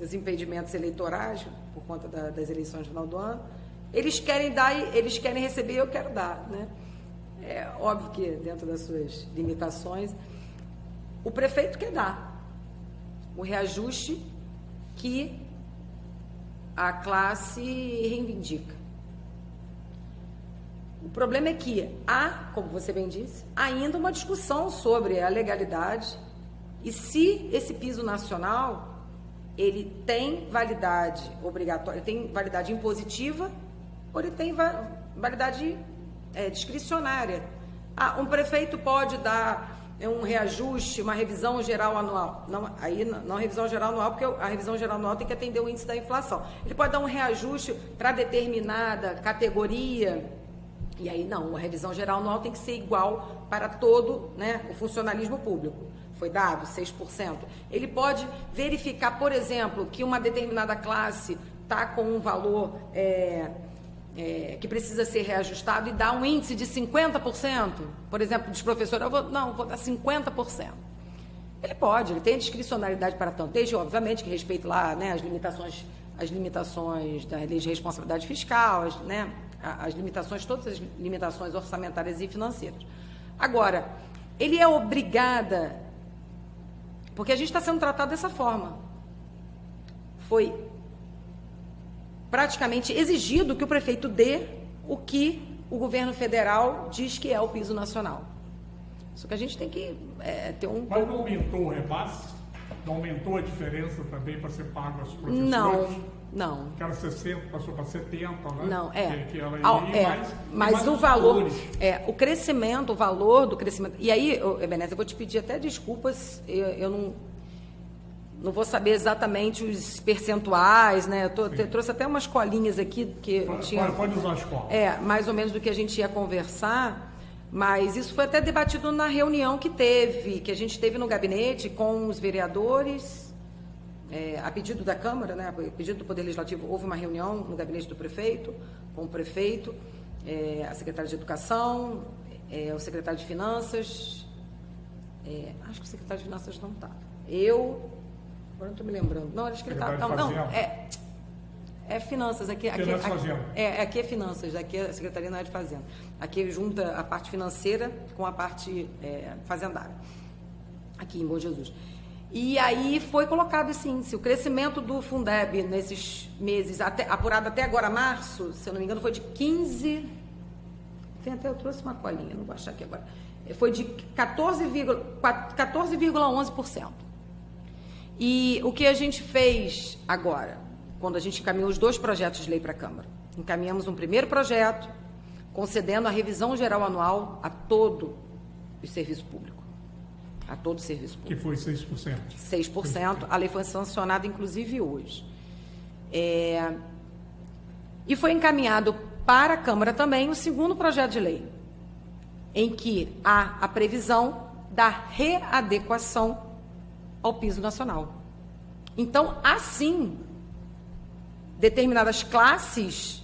os impedimentos eleitorais, por conta das eleições no final do ano. Eles querem dar, eles querem receber, eu quero dar, né? É óbvio que dentro das suas limitações, o prefeito quer dar o reajuste que a classe reivindica. O problema é que há, como você bem disse, ainda uma discussão sobre a legalidade e se esse piso nacional ele tem validade obrigatória, tem validade impositiva ou ele tem validade discricionária. Um prefeito pode dar um reajuste, uma revisão geral anual. Não revisão geral anual, porque a revisão geral anual tem que atender o índice da inflação. Ele pode dar um reajuste para determinada categoria, e aí não, a revisão geral anual tem que ser igual para todo, né, o funcionalismo público. Foi dado 6%. Ele pode verificar, por exemplo, que uma determinada classe está com um valor que precisa ser reajustado e dar um índice de 50%, por exemplo, dos professores, vou dar 50%. Ele pode, ele tem discricionalidade para tanto, desde, obviamente, que respeite lá, né, as limitações da lei de responsabilidade fiscal, as limitações, todas as limitações orçamentárias e financeiras. Agora, ele é obrigada, porque a gente está sendo tratado dessa forma. Foi praticamente exigido que o prefeito dê o que o governo federal diz que é o piso nacional. Só que a gente tem que ter um pouco... Mas não aumentou o repasse? Não aumentou a diferença também para ser pago aos professores? Não. Que era 60, passou para 70, né? Não, Que ela iria, mas o valor, o crescimento, o valor do crescimento... E aí, Ebenezer, eu vou te pedir até desculpas, eu não vou saber exatamente os percentuais, né? Eu trouxe até umas colinhas aqui que pode usar as colas. Mais ou menos do que a gente ia conversar, mas isso foi até debatido na reunião que a gente teve no gabinete com os vereadores, a pedido da Câmara, né? A pedido do Poder Legislativo, houve uma reunião no gabinete do prefeito, com o prefeito, a secretária de Educação, o secretário de Finanças, acho que o secretário de Finanças não estava. Agora não estou me lembrando. Não, acho que ele estava. Não, é finanças. Aqui é finanças, aqui é a Secretaria da Fazenda. Aqui junta a parte financeira com a parte fazendária, aqui em Bom Jesus. E aí foi colocado esse índice. O crescimento do Fundeb nesses meses, apurado até agora, março, se eu não me engano, foi de 15... eu trouxe uma colinha, não vou achar aqui agora. Foi de 14,11%. E o que a gente fez agora, quando a gente encaminhou os 2 projetos de lei para a Câmara? Encaminhamos um primeiro projeto, concedendo a revisão geral anual a todo o serviço público. A todo o serviço público. Que foi 6%. 6%. A lei foi sancionada, inclusive, hoje. E foi encaminhado para a Câmara também o segundo projeto de lei, em que há a previsão da readequação ao piso nacional. Então, assim, determinadas classes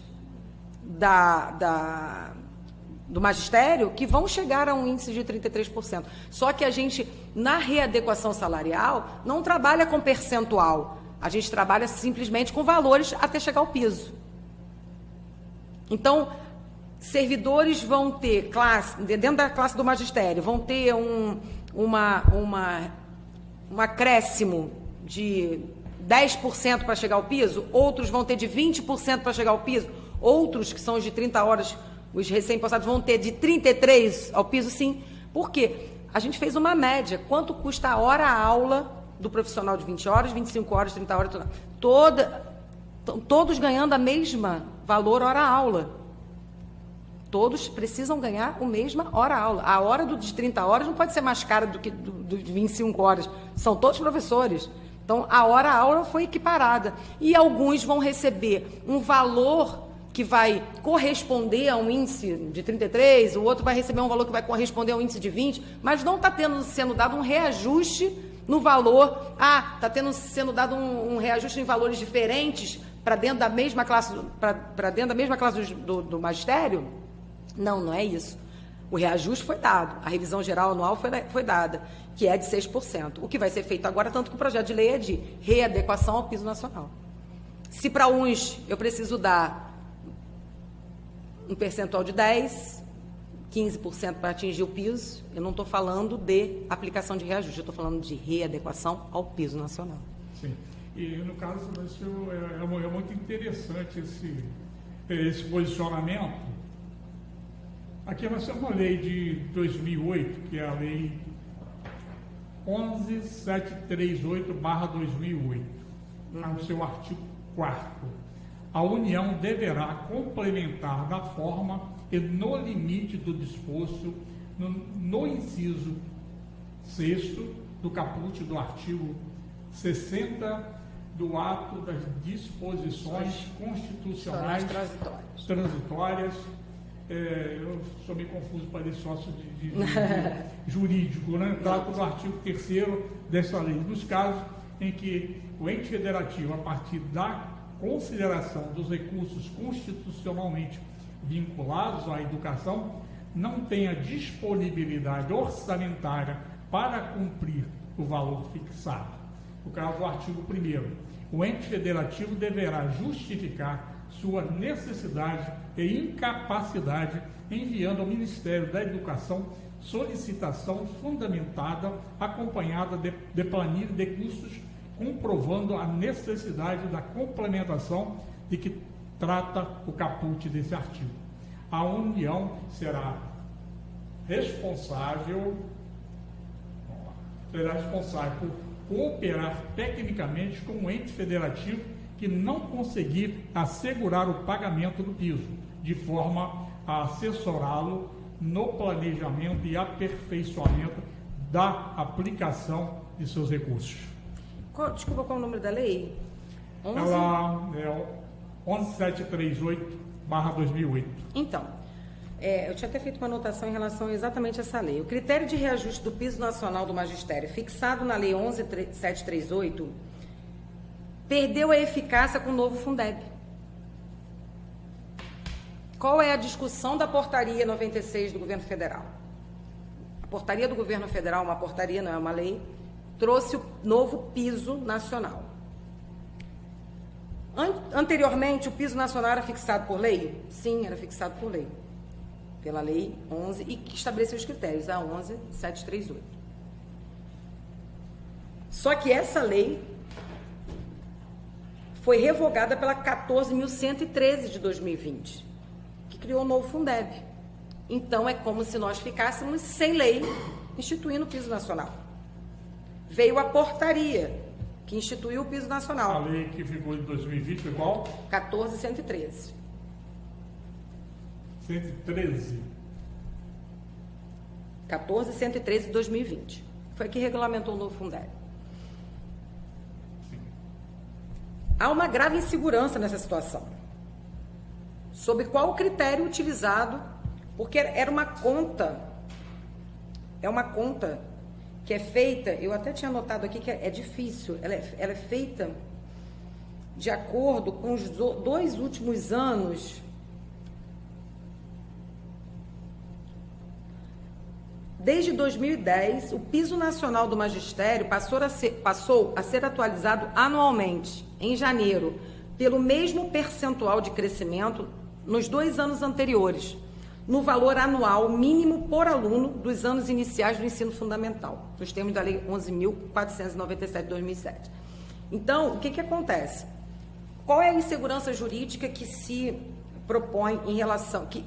do magistério que vão chegar a um índice de 33%. Só que a gente, na readequação salarial, não trabalha com percentual. A gente trabalha simplesmente com valores até chegar ao piso. Então, servidores vão ter dentro da classe do magistério, vão ter um acréscimo de 10% para chegar ao piso, outros vão ter de 20% para chegar ao piso, outros, que são os de 30 horas, os recém-possados, vão ter de 33 ao piso, sim. Por quê? A gente fez uma média. Quanto custa a hora-aula do profissional de 20 horas, 25 horas, 30 horas, todos ganhando a mesma valor hora-aula. Todos precisam ganhar a mesma hora-aula. A hora de 30 horas não pode ser mais cara do que de 25 horas. São todos professores. Então, a hora-aula foi equiparada. E alguns vão receber um valor que vai corresponder a um índice de 33, o outro vai receber um valor que vai corresponder a um índice de 20, mas não está sendo dado um reajuste no valor. Está sendo dado um reajuste em valores diferentes para dentro da mesma classe, do magistério? Não é isso. O reajuste foi dado, a revisão geral anual foi dada, que é de 6%. O que vai ser feito agora, tanto que o projeto de lei é de readequação ao piso nacional. Se para uns eu preciso dar um percentual de 10%, 15% para atingir o piso, eu não estou falando de aplicação de reajuste, eu estou falando de readequação ao piso nacional. Sim. E, no caso, isso é muito interessante esse posicionamento. Aqui nós temos uma lei de 2008, que é a lei 11738/2008, no seu artigo 4º. A União deverá complementar da forma e no limite do disposto no inciso 6º do caput do artigo 60 do ato das disposições constitucionais transitórias. Eu sou meio confuso para esse sócio de jurídico, né? Trata do artigo 3º dessa lei, nos casos em que o ente federativo, a partir da consideração dos recursos constitucionalmente vinculados à educação, não tenha disponibilidade orçamentária para cumprir o valor fixado. No caso do artigo 1º, o ente federativo deverá justificar sua necessidade e incapacidade enviando ao Ministério da Educação solicitação fundamentada, acompanhada de planilha de custos, comprovando a necessidade da complementação de que trata o caput desse artigo. A União será responsável por cooperar tecnicamente com o ente federativo que não conseguir assegurar o pagamento do piso, de forma a assessorá-lo no planejamento e aperfeiçoamento da aplicação de seus recursos. Desculpa, qual é o número da lei? Ela é 11738/2008. Então, eu tinha até feito uma anotação em relação exatamente a essa lei. O critério de reajuste do piso nacional do magistério, fixado na lei 11738, perdeu a eficácia com o novo Fundeb. Qual é a discussão da portaria 96 do governo federal? A portaria do governo federal, uma portaria, não é uma lei, trouxe o novo piso nacional. Anteriormente, o piso nacional era fixado por lei? Sim, era fixado por lei. Pela lei 11, e que estabeleceu os critérios, a 11738. Só que essa lei foi revogada pela 14.113 de 2020, que criou o novo Fundeb. Então, é como se nós ficássemos sem lei instituindo o piso nacional. Veio a portaria, que instituiu o piso nacional. A lei que ficou em 2020 foi qual? 14.113. 113. 14.113 de 2020. Foi que regulamentou o novo Fundeb. Há uma grave insegurança nessa situação. Sobre qual o critério utilizado, porque era uma conta, que é feita, eu até tinha anotado aqui que é difícil, ela é feita de acordo com os 2 últimos anos Desde 2010, o piso nacional do magistério passou a ser atualizado anualmente, em janeiro, pelo mesmo percentual de crescimento nos 2 anos anteriores, no valor anual mínimo por aluno dos anos iniciais do ensino fundamental, nos termos da Lei 11.497 de 2007. Então, o que acontece? Qual é a insegurança jurídica que se propõe em relação... que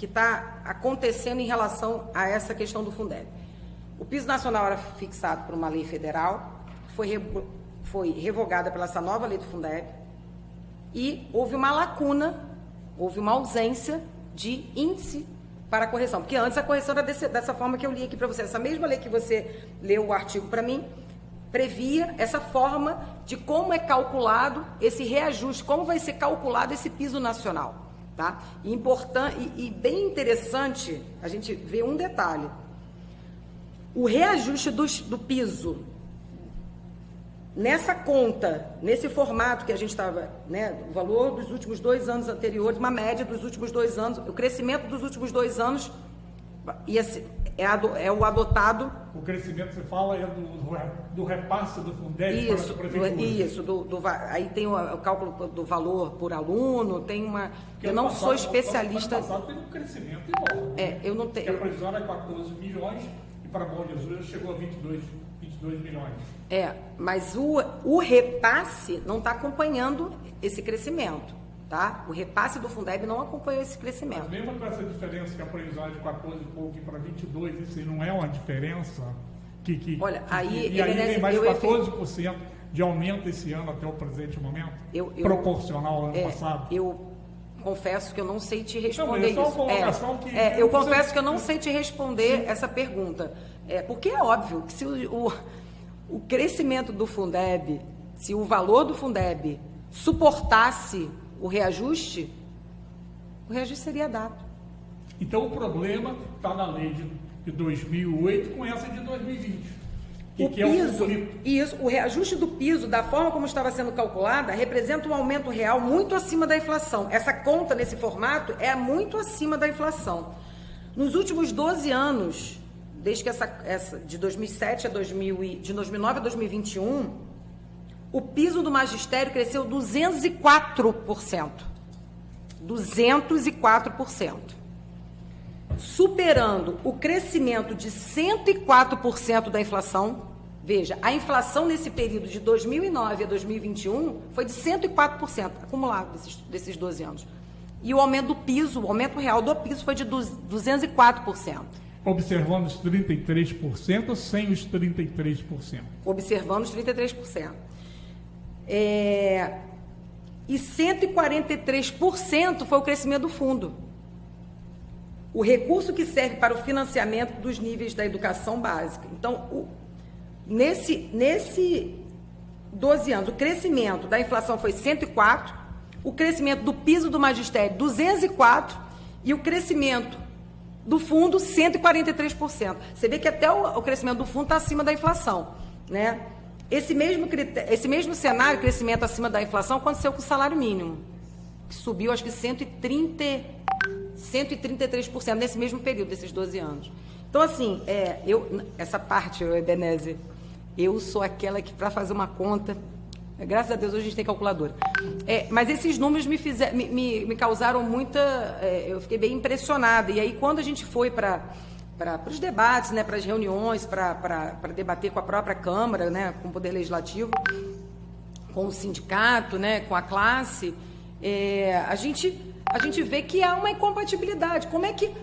está acontecendo em relação a essa questão do Fundeb? O piso nacional era fixado por uma lei federal, foi revogada pela essa nova lei do Fundeb, e houve uma lacuna, houve uma ausência de índice para a correção, porque antes a correção era dessa forma que eu li aqui para você. Essa mesma lei que você leu o artigo para mim, previa essa forma de como é calculado esse reajuste, como vai ser calculado esse piso nacional. Tá? E bem interessante a gente ver um detalhe. O reajuste do piso nessa conta, nesse formato que a gente estava, né, o valor dos últimos 2 anos anteriores, uma média dos últimos 2 anos, o crescimento dos últimos 2 anos é o adotado. O crescimento, você fala, é do repasse do Fundeb para a prefeitura. Isso, aí tem o cálculo do valor por aluno, tem uma... Porque eu não sou especialista... Ano passado teve um crescimento igual. Eu não tenho... Porque a previsão era 14 milhões e para Bom Jesus chegou a 22 milhões. Mas o repasse não está acompanhando esse crescimento. Tá? O repasse do Fundeb não acompanhou esse crescimento. Mas mesmo com essa diferença que a previsão é de 14 e pouco para 22, isso aí não é uma diferença Olha, aí tem mais 14% de aumento esse ano até o presente momento? Proporcional ao ano passado? Eu confesso que eu não sei te responder não, isso. Eu confesso que eu não sei te responder essa pergunta. Porque é óbvio que se o crescimento do Fundeb, se o valor do Fundeb suportasse o reajuste seria dado. Então o problema está na lei de 2008 com essa de 2020. O reajuste do piso, da forma como estava sendo calculada, representa um aumento real muito acima da inflação. Essa conta nesse formato é muito acima da inflação. Nos últimos 12 anos, desde que essa de 2007 de 2009 a 2021, o piso do magistério cresceu 204%. 204%. Superando o crescimento de 104% da inflação. Veja, a inflação nesse período de 2009 a 2021 foi de 104% acumulado desses 12 anos. E o aumento do piso, o aumento real do piso foi de 204%. Observando os 33% ou sem os 33%? Observando os 33%. E 143% foi o crescimento do fundo. O recurso que serve para o financiamento dos níveis da educação básica. Então, nesse 12 anos, o crescimento da inflação foi 104%, o crescimento do piso do magistério 204% e o crescimento do fundo 143%. Você vê que até o crescimento do fundo está acima da inflação, né? Esse mesmo cenário, crescimento acima da inflação, aconteceu com o salário mínimo, que subiu, acho que 133% nesse mesmo período, desses 12 anos. Então, assim, essa parte, Ebenezer, eu sou aquela que, para fazer uma conta, graças a Deus, hoje a gente tem calculadora. Mas esses números me causaram muita... eu fiquei bem impressionada. E aí, quando a gente foi para os debates, né, para as reuniões, para debater com a própria Câmara, né, com o Poder Legislativo, com o sindicato, né, com a classe, a gente vê que há uma incompatibilidade. Como é que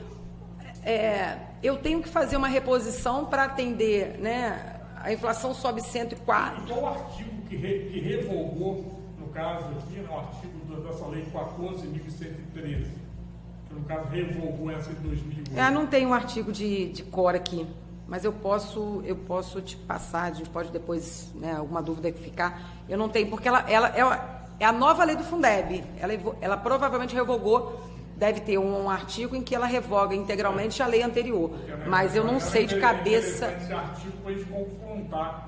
eu tenho que fazer uma reposição para atender, né, a inflação sobe 104? Qual o artigo que revogou, no caso aqui, no artigo dessa lei 14.113? No caso, revogou essa de 2008. Não tem um artigo de cor aqui, mas eu posso te passar, a gente pode depois, né, alguma dúvida que ficar. Eu não tenho, porque ela é a nova lei do Fundeb. Ela provavelmente revogou, deve ter um artigo em que ela revoga integralmente a lei anterior. Mas eu não sei de cabeça... Esse artigo para a gente confrontar.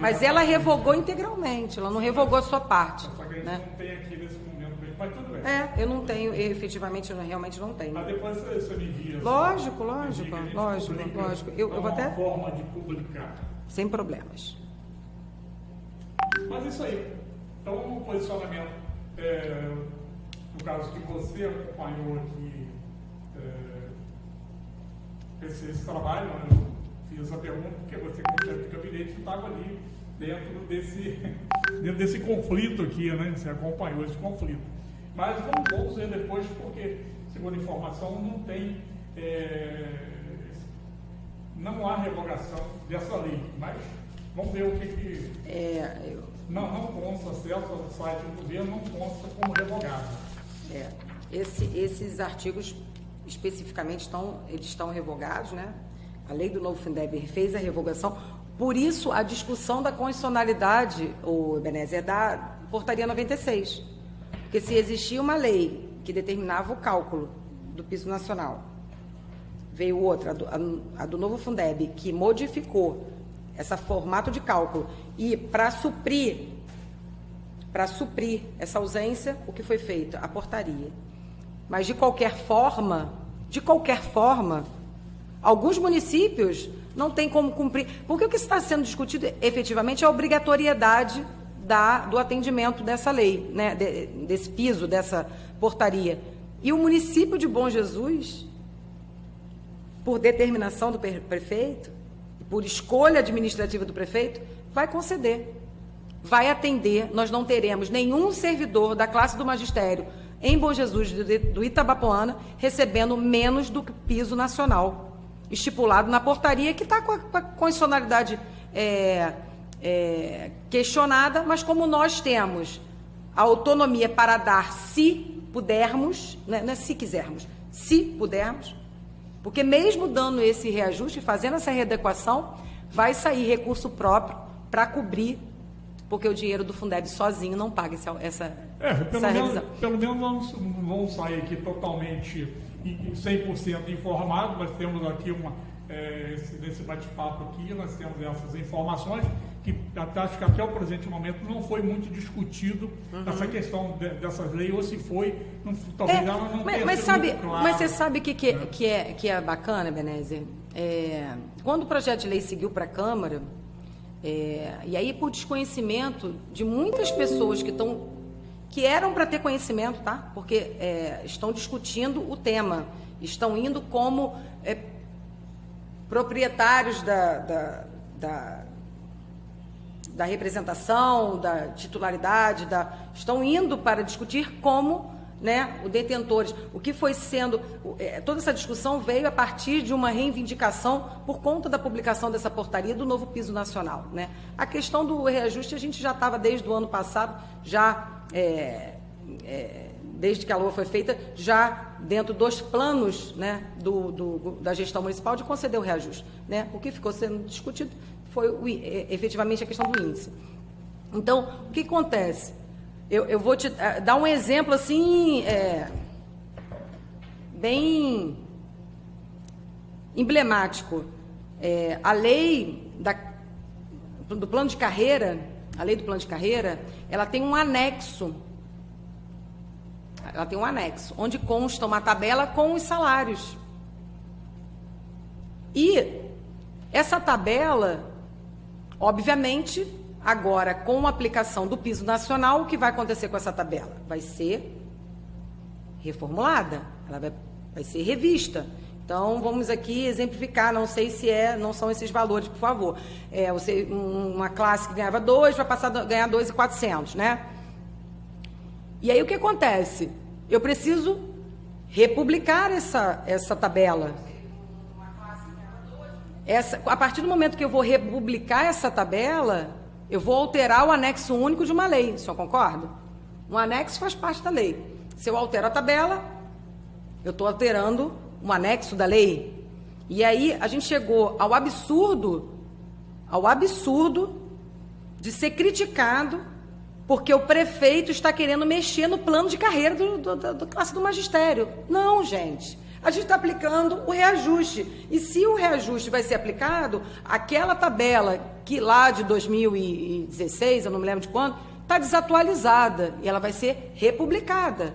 Mas ela revogou integralmente, ela não revogou a sua parte. Só que a gente não tem aqui nesse momento, mas tudo bem. Eu não tenho, efetivamente, eu realmente não tenho. Mas depois você me envia. Lógico. Eu vou até... uma forma de publicar. Sem problemas. Mas isso aí. Então, o posicionamento, no caso que você acompanhou aqui esse trabalho, né? Eu fiz a pergunta porque você, como chefe de gabinete, estava ali dentro desse conflito aqui, né? Você acompanhou esse conflito. Mas vamos ver depois, porque, segundo a informação, não há revogação dessa lei. Mas vamos ver o que não consta, acesso ao site do governo, não consta como revogado. Esses artigos, especificamente, estão revogados, né? A lei do novo Fundeb fez a revogação. Por isso, a discussão da constitucionalidade, o Ebenezer, é da portaria 96. Porque se existia uma lei que determinava o cálculo do piso nacional, veio outra, a do novo Fundeb, que modificou esse formato de cálculo. E para suprir essa ausência, o que foi feito? A portaria. Mas de qualquer forma, alguns municípios não têm como cumprir. Porque o que está sendo discutido efetivamente é a obrigatoriedade do atendimento dessa lei, né, desse piso, dessa portaria. E o município de Bom Jesus, por determinação do prefeito, por escolha administrativa do prefeito, vai conceder, vai atender. Nós não teremos nenhum servidor da classe do magistério em Bom Jesus do Itabapoana recebendo menos do que o piso nacional, estipulado na portaria, que está com a condicionalidade questionada, mas como nós temos a autonomia para dar, se pudermos, não é se quisermos, se pudermos, porque mesmo dando esse reajuste, fazendo essa readequação, vai sair recurso próprio para cobrir, porque o dinheiro do Fundeb sozinho não paga essa revisão. Pelo menos não vão sair aqui totalmente 100% informados, mas temos aqui nesse bate-papo aqui, nós temos essas informações que acho que até o presente momento não foi muito discutido essa questão dessas leis, ou se foi, talvez ela não tenha sido muito clara. Mas você sabe o que é bacana, Ebenezer? Quando o projeto de lei seguiu para a Câmara, e aí por desconhecimento de muitas pessoas que eram para ter conhecimento, tá? Porque estão discutindo o tema, estão indo como proprietários da representação, da titularidade, estão indo para discutir como, né, os detentores. O que foi sendo... toda essa discussão veio a partir de uma reivindicação por conta da publicação dessa portaria do novo piso nacional, né? A questão do reajuste a gente já estava desde o ano passado, desde que a LOA foi feita, já dentro dos planos, né, da gestão municipal de conceder o reajuste, né? O que ficou sendo discutido foi efetivamente a questão do índice. Então, o que acontece? Eu vou te dar um exemplo assim, bem emblemático. A lei do plano de carreira, ela tem um anexo. Ela tem um anexo, onde consta uma tabela com os salários. E essa tabela, obviamente, agora, com a aplicação do piso nacional, o que vai acontecer com essa tabela? Vai ser reformulada, ela vai ser revista. Então, vamos aqui exemplificar, não sei se não são esses valores, por favor. Uma classe que ganhava 2 vai passar a ganhar 2.400, né? E aí o que acontece? Eu preciso republicar essa tabela. A partir do momento que eu vou republicar essa tabela, eu vou alterar o anexo único de uma lei. O senhor concorda? Um anexo faz parte da lei. Se eu altero a tabela, eu estou alterando um anexo da lei. E aí a gente chegou ao absurdo de ser criticado porque o prefeito está querendo mexer no plano de carreira da classe do magistério. Não, gente. A gente está aplicando o reajuste. E se o reajuste vai ser aplicado, aquela tabela que lá de 2016, eu não me lembro de quando, está desatualizada. E ela vai ser republicada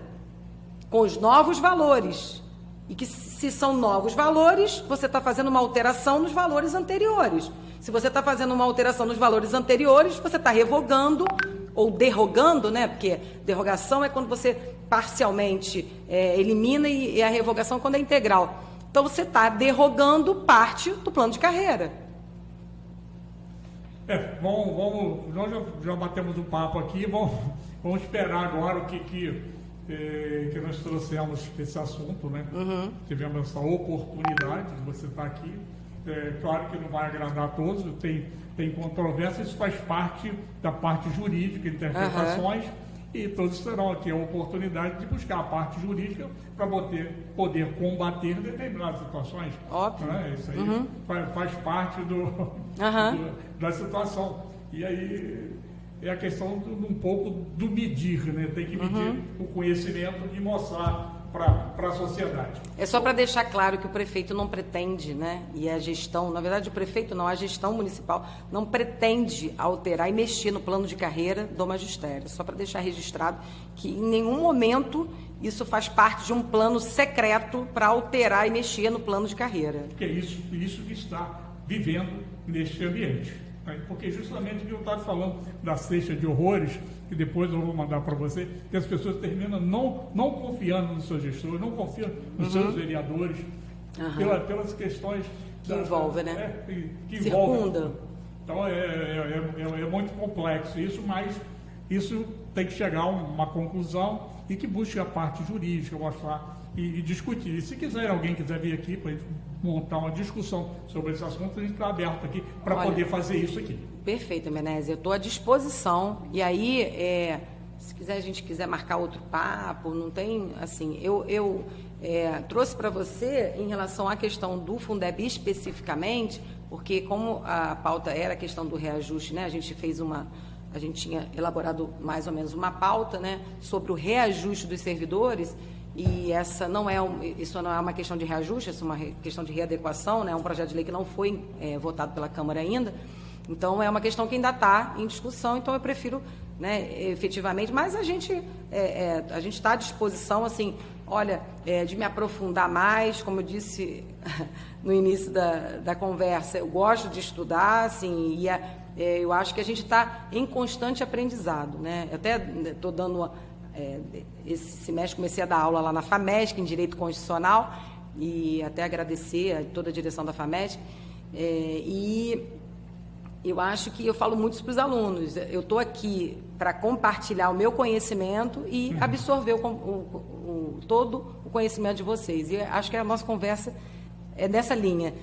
com os novos valores. E que se são novos valores, você está fazendo uma alteração nos valores anteriores. Se você está fazendo uma alteração nos valores anteriores, você está revogando ou derrogando, né? Porque derrogação é quando você parcialmente elimina e a revogação quando é integral. Então, você está derrogando parte do plano de carreira. Nós já batemos um papo aqui, vamos esperar agora o que nós trouxemos esse assunto, né? Tivemos essa oportunidade de você estar aqui. Claro que não vai agradar a todos, tem controvérsia, isso faz parte da parte jurídica, interpretações, e todos terão aqui a oportunidade de buscar a parte jurídica para poder combater determinadas situações. Óbvio. Né? Isso aí faz parte da situação. E aí é a questão um pouco do medir, né? Tem que medir o conhecimento e mostrar para a sociedade. É só para deixar claro que o prefeito não pretende, né, e a gestão, na verdade o prefeito não, a gestão municipal não pretende alterar e mexer no plano de carreira do magistério. Só para deixar registrado que em nenhum momento isso faz parte de um plano secreto para alterar e mexer no plano de carreira. Porque é isso que está vivendo neste ambiente. Né? Porque justamente o que eu estava falando da cesta de horrores, que depois eu vou mandar para você, que as pessoas terminam não confiando no seu gestor, não confiam nos seus vereadores, pelas questões que envolvem, né? Que envolvem. Então é muito complexo isso, mas isso tem que chegar a uma conclusão e que busque a parte jurídica, mostrar e discutir. E se alguém quiser vir aqui para a gente montar uma discussão sobre esse assunto, a gente está aberto aqui para poder fazer isso aqui. Perfeito, Menezes, eu estou à disposição. E aí, se a gente quiser marcar outro papo, não tem, assim, eu trouxe para você em relação à questão do Fundeb especificamente, porque como a pauta era a questão do reajuste, né, a gente tinha elaborado mais ou menos uma pauta, né, sobre o reajuste dos servidores, e isso não é uma questão de reajuste, isso é uma questão de readequação, né, um projeto de lei que não foi votado pela Câmara ainda. Então, é uma questão que ainda está em discussão, então eu prefiro, né, efetivamente, mas a gente está à disposição, assim, olha, de me aprofundar mais, como eu disse no início da conversa, eu gosto de estudar, assim, e eu acho que a gente está em constante aprendizado, né? Eu até estou dando, esse semestre comecei a dar aula lá na FAMESC, em Direito Constitucional, e até agradecer a toda a direção da FAMESC, e eu acho que eu falo muito para os alunos, eu estou aqui para compartilhar o meu conhecimento e absorver todo o conhecimento de vocês. E acho que a nossa conversa é nessa linha,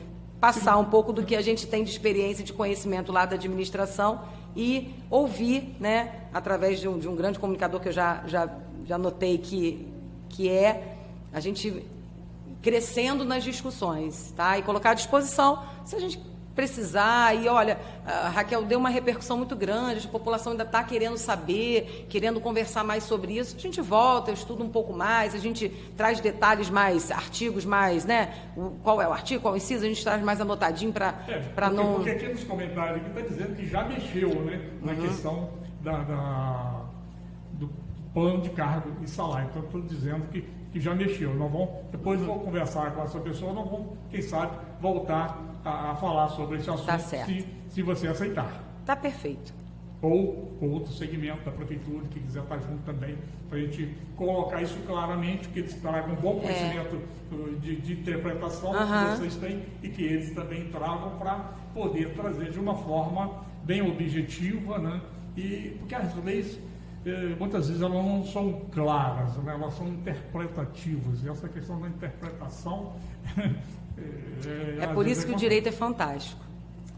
passar um pouco do que a gente tem de experiência e de conhecimento lá da administração e ouvir, né, através de um grande comunicador que eu já notei que é a gente crescendo nas discussões, tá? E colocar à disposição, se a gente precisar, e olha, a Raquel deu uma repercussão muito grande, a população ainda está querendo saber, querendo conversar mais sobre isso, a gente volta, eu estudo um pouco mais, a gente traz detalhes mais, artigos mais, né, qual é o artigo, qual é o inciso, a gente traz mais anotadinho para não... Porque aqui nos comentários aqui está dizendo que já mexeu, né, na questão do plano de cargo e salário, então estou dizendo que já mexeu, depois vou conversar com essa pessoa, nós vamos, quem sabe, voltar a falar sobre esse assunto, tá certo, se você aceitar. Tá perfeito. Ou outro segmento da prefeitura que quiser estar junto também, para a gente colocar isso claramente, que eles tragam um bom conhecimento de interpretação que vocês têm e que eles também tragam para poder trazer de uma forma bem objetiva, né? Porque as leis, muitas vezes, elas não são claras, né? Elas são interpretativas, e essa questão da interpretação... É por isso que o direito é fantástico.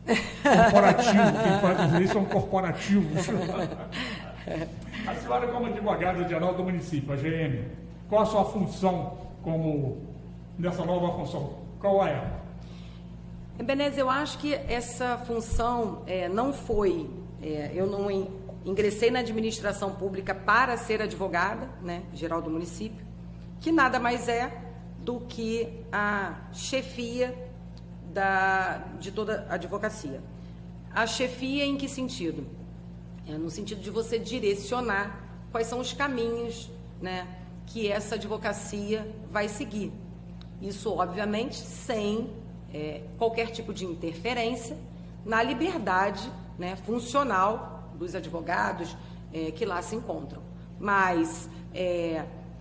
Corporativo, quem faz as leis são corporativos. A senhora, como advogada geral do município, a GM, qual a sua função nessa nova função? Qual é ela? Benez, eu acho que essa função não foi... eu não ingressei na administração pública para ser advogada, né, geral do município, que nada mais é do que a chefia de toda a advocacia. A chefia em que sentido? No sentido de você direcionar quais são os caminhos, né, que essa advocacia vai seguir. Isso, obviamente, sem qualquer tipo de interferência na liberdade, né, funcional dos advogados que lá se encontram. Mas...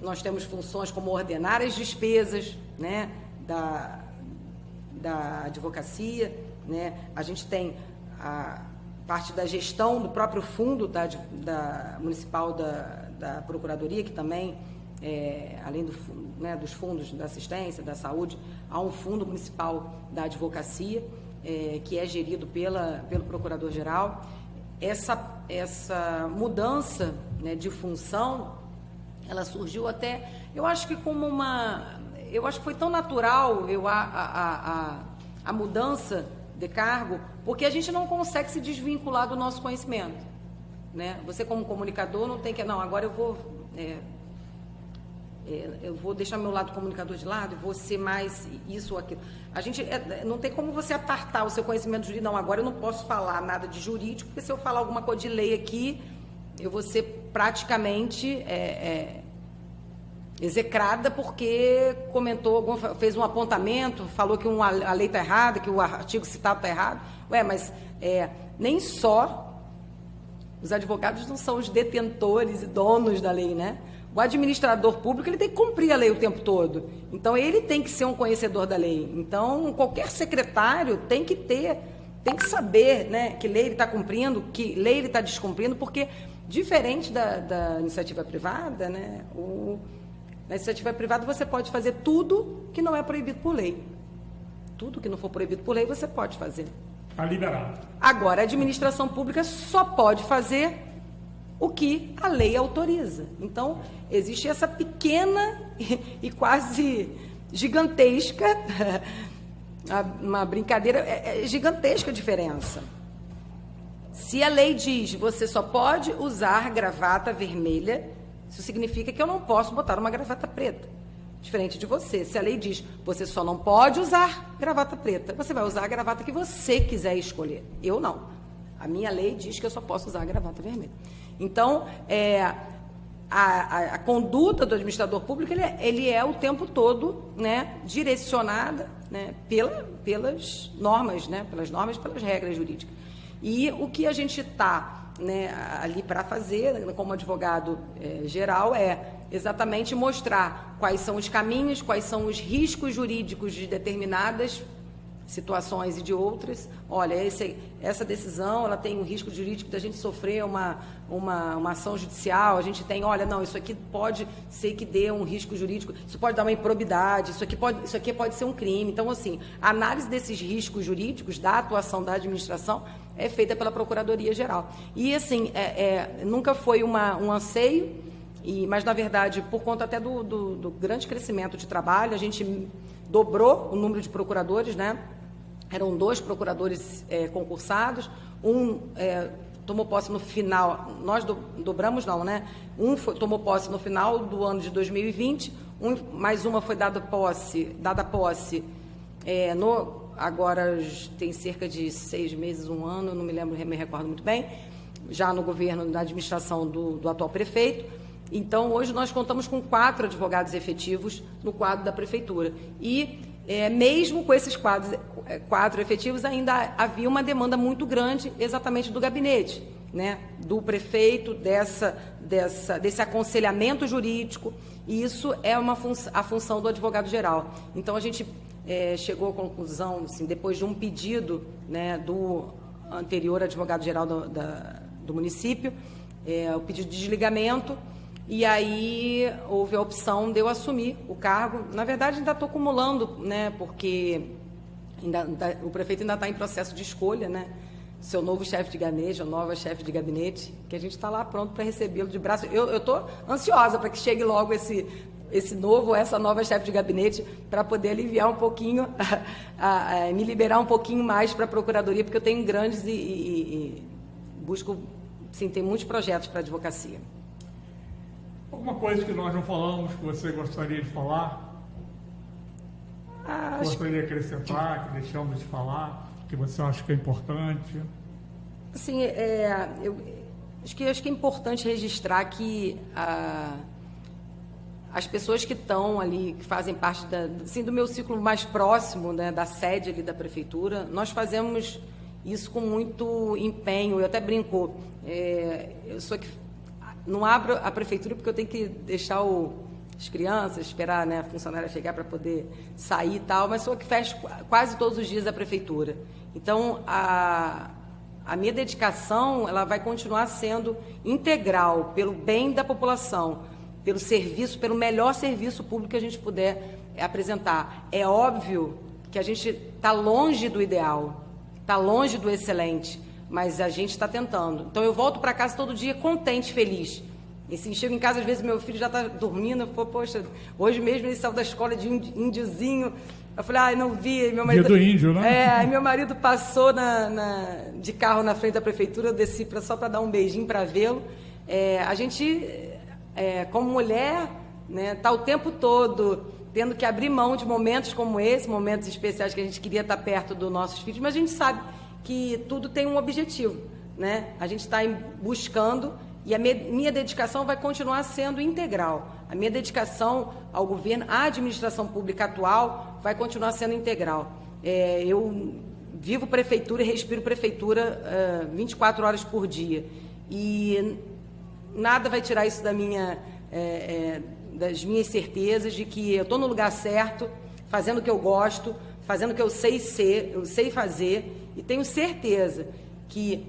nós temos funções como ordenar as despesas, né, da advocacia, né? A gente tem a parte da gestão do próprio fundo da municipal da Procuradoria, que também, além dos fundos da assistência, da saúde, há um fundo municipal da advocacia, que é gerido pelo Procurador-Geral. Essa mudança, né, de função, ela surgiu até, eu acho que eu acho que foi tão natural a mudança de cargo, porque a gente não consegue se desvincular do nosso conhecimento, né? Você como comunicador não tem que, não, agora eu vou eu vou deixar meu lado comunicador de lado e vou ser mais isso ou aquilo. A gente não tem como você apartar o seu conhecimento jurídico. Não, agora eu não posso falar nada de jurídico, porque se eu falar alguma coisa de lei aqui, eu vou ser praticamente execrada porque fez um apontamento, falou que a lei está errada, que o artigo citado está errado. Mas nem só os advogados não são os detentores e donos da lei, né? O administrador público ele tem que cumprir a lei o tempo todo. Então, ele tem que ser um conhecedor da lei. Então, qualquer secretário tem que saber, né, que lei ele está cumprindo, que lei ele está descumprindo, porque, diferente da iniciativa privada, né, na iniciativa privada você pode fazer tudo que não é proibido por lei. Tudo que não for proibido por lei você pode fazer. Está liberado. Agora, a administração pública só pode fazer o que a lei autoriza. Então, existe essa pequena e quase gigantesca, uma brincadeira, gigantesca diferença. Se a lei diz você só pode usar gravata vermelha, isso significa que eu não posso botar uma gravata preta. Diferente de você. Se a lei diz você só não pode usar gravata preta, você vai usar a gravata que você quiser escolher. Eu não. A minha lei diz que eu só posso usar a gravata vermelha. Então, a conduta do administrador público ele é o tempo todo, né, direcionada, né, pelas normas, né, pelas regras jurídicas. E o que a gente está, né, ali para fazer, como advogado geral, é exatamente mostrar quais são os caminhos, quais são os riscos jurídicos de determinadas situações e de outras. Olha, essa decisão ela tem um risco jurídico da gente sofrer uma ação judicial, a gente tem, olha, não, isso aqui pode ser que dê um risco jurídico, isso pode dar uma improbidade, isso aqui pode ser um crime. Então, assim, a análise desses riscos jurídicos da atuação da administração é feita pela Procuradoria-Geral. E, assim, nunca foi um anseio, mas, na verdade, por conta até do grande crescimento de trabalho, a gente dobrou o número de procuradores, né? Eram 2 procuradores concursados, tomou posse no final, nós dobramos não, né? Tomou posse no final do ano de 2020, mais uma foi dada posse, agora tem cerca de 6 meses, 1 ano, não me recordo muito bem, já no governo, na administração do atual prefeito. Então, hoje nós contamos com 4 advogados efetivos no quadro da prefeitura. E, mesmo com esses 4 efetivos, ainda havia uma demanda muito grande exatamente do gabinete, né? Do prefeito, desse aconselhamento jurídico. E isso é a função do advogado-geral. Então, a gente chegou à conclusão, assim, depois de um pedido, né, do anterior advogado-geral do município, o pedido de desligamento. E aí houve a opção de eu assumir o cargo. Na verdade, ainda estou acumulando, né, porque o prefeito ainda está em processo de escolha, né, seu novo chefe de gabinete, ou nova chefe de gabinete, que a gente está lá pronto para recebê-lo de braço. Eu estou ansiosa para que chegue logo essa nova chefe de gabinete, para poder aliviar um pouquinho, me liberar um pouquinho mais para a Procuradoria, porque eu tenho grandes e busco, sim, tem muitos projetos para a advocacia. Alguma coisa que nós não falamos que você gostaria de falar? Gostaria de acrescentar, que deixamos de falar, que você acha que é importante? Sim, eu acho que é importante registrar que as pessoas que estão ali, que fazem parte do meu ciclo mais próximo, né, da sede ali da prefeitura, nós fazemos isso com muito empenho. Eu até brinco, eu sou que não abro a prefeitura porque eu tenho que deixar as crianças, esperar, né, a funcionária chegar para poder sair e tal, mas sou que fecho quase todos os dias a prefeitura. Então, a minha dedicação ela vai continuar sendo integral pelo bem da população, pelo melhor serviço público que a gente puder apresentar. É óbvio que a gente está longe do ideal, está longe do excelente, mas a gente está tentando. Então, eu volto para casa todo dia contente, feliz. E assim, chego em casa, às vezes, meu filho já está dormindo. Eu falo, poxa, hoje mesmo ele saiu da escola de índiozinho. Eu falei, não vi. Meu marido, dia do índio, né? Aí meu marido passou de carro na frente da prefeitura, eu desci só para dar um beijinho para vê-lo. A gente, como mulher, né? Tá o tempo todo tendo que abrir mão de momentos como esse, momentos especiais que a gente queria estar perto dos nossos filhos, mas a gente sabe que tudo tem um objetivo, né? A gente está buscando, e a minha dedicação vai continuar sendo integral. A minha dedicação ao governo, à administração pública atual, vai continuar sendo integral. Eu vivo prefeitura e respiro prefeitura 24 horas por dia. E nada vai tirar isso das minhas certezas de que eu estou no lugar certo, fazendo o que eu gosto, fazendo o que eu sei fazer, e tenho certeza que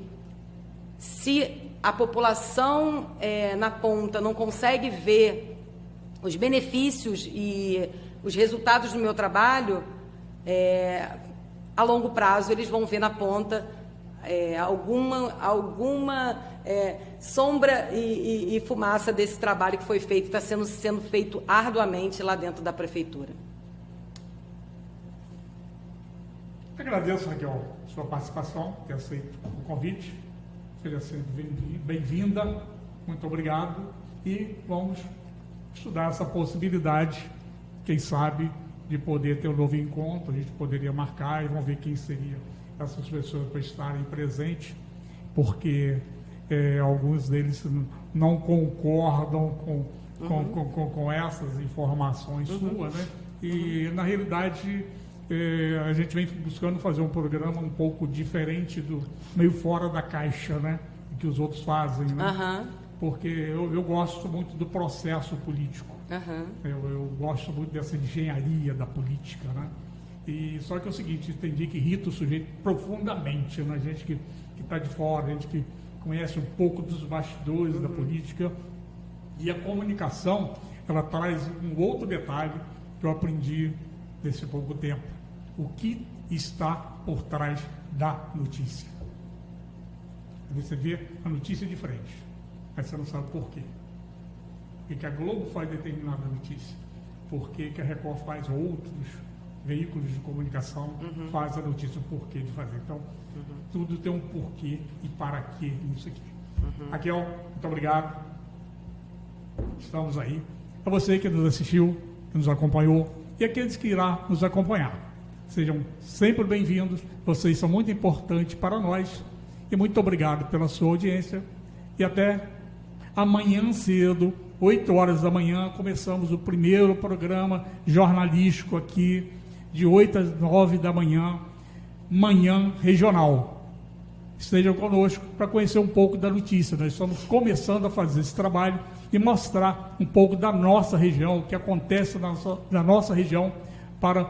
se a população na ponta não consegue ver os benefícios e os resultados do meu trabalho, a longo prazo eles vão ver na ponta alguma sombra e fumaça desse trabalho que foi feito, está sendo feito arduamente lá dentro da prefeitura. Agradeço, Raquel, sua participação, ter aceito o convite. Seja sempre bem-vinda, muito obrigado, e vamos estudar essa possibilidade, quem sabe, de poder ter um novo encontro. A gente poderia marcar e vamos ver quem seria essas pessoas para estarem presentes, porque alguns deles não concordam com essas informações suas, né? E, na realidade, a gente vem buscando fazer um programa um pouco diferente, meio fora da caixa, né? Que os outros fazem, né? Porque eu gosto muito do processo político. Eu gosto muito dessa engenharia da política, né? E só que é o seguinte, tem dia que irrita o sujeito profundamente, né? A gente que está de fora, a gente que conhece um pouco dos bastidores da política. E a comunicação, ela traz um outro detalhe que eu aprendi nesse pouco tempo. O que está por trás da notícia. Você vê a notícia de frente, mas você não sabe por quê. Por que a Globo faz determinada notícia? Por que a Record faz outros veículos de comunicação faz a notícia, o porquê de fazer. Então, tudo tem um porquê e para quê nisso aqui. Raquel, muito obrigado. Estamos aí. A você que nos assistiu, que nos acompanhou, e aqueles que irá nos acompanhar. Sejam sempre bem-vindos. Vocês são muito importantes para nós. E muito obrigado pela sua audiência. E até amanhã cedo, 8 horas da manhã, começamos o primeiro programa jornalístico aqui, de 8 às 9 da manhã, Manhã Regional. Estejam conosco para conhecer um pouco da notícia. Nós estamos começando a fazer esse trabalho e mostrar um pouco da nossa região, o que acontece na nossa região, para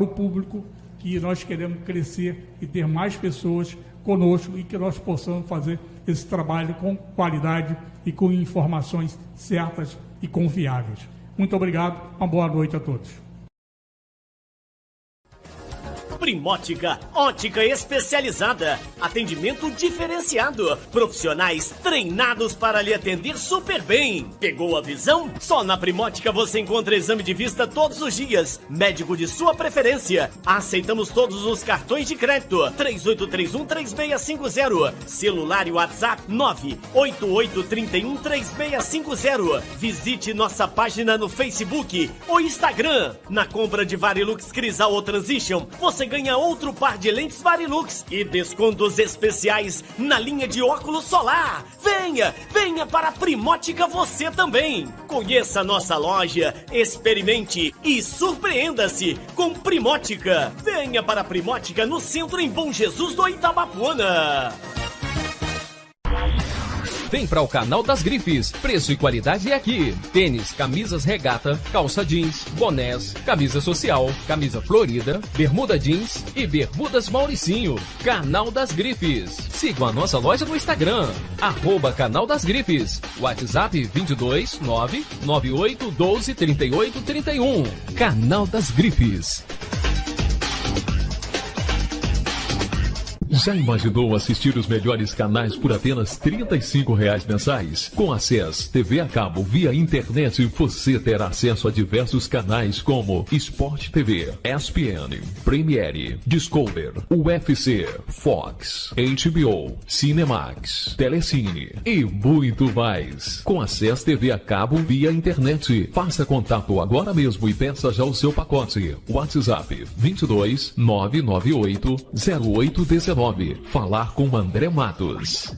o público, que nós queremos crescer e ter mais pessoas conosco e que nós possamos fazer esse trabalho com qualidade e com informações certas e confiáveis. Muito obrigado, uma boa noite a todos. Primótica, ótica especializada, atendimento diferenciado, profissionais treinados para lhe atender super bem. Pegou a visão? Só na Primótica você encontra exame de vista todos os dias, médico de sua preferência. Aceitamos todos os cartões de crédito. 3831-3650, celular e WhatsApp 98831-3650. Visite nossa página no Facebook ou Instagram. Na compra de Varilux Crisal ou Transition, você ganha outro par de lentes Varilux e descontos especiais na linha de óculos solar. Venha para a Primótica você também. Conheça nossa loja, experimente e surpreenda-se com Primótica. Venha para a Primótica no centro em Bom Jesus do Itabapuana. Vem para o Canal das Grifes. Preço e qualidade é aqui. Tênis, camisas regata, calça jeans, bonés, camisa social, camisa florida, bermuda jeans e bermudas Mauricinho. Canal das Grifes. Sigam a nossa loja no Instagram, @Canal das Grifes. WhatsApp 22 998 12 38 31. Canal das Grifes. Já imaginou assistir os melhores canais por apenas R$ 35,00 mensais? Com acesso TV a cabo via internet, você terá acesso a diversos canais como Sport TV, ESPN, Premiere, Discover, UFC, Fox, HBO, Cinemax, Telecine e muito mais. Com acesso TV a cabo via internet. Faça contato agora mesmo e peça já o seu pacote. WhatsApp 22 998 0819. Falar com André Matos.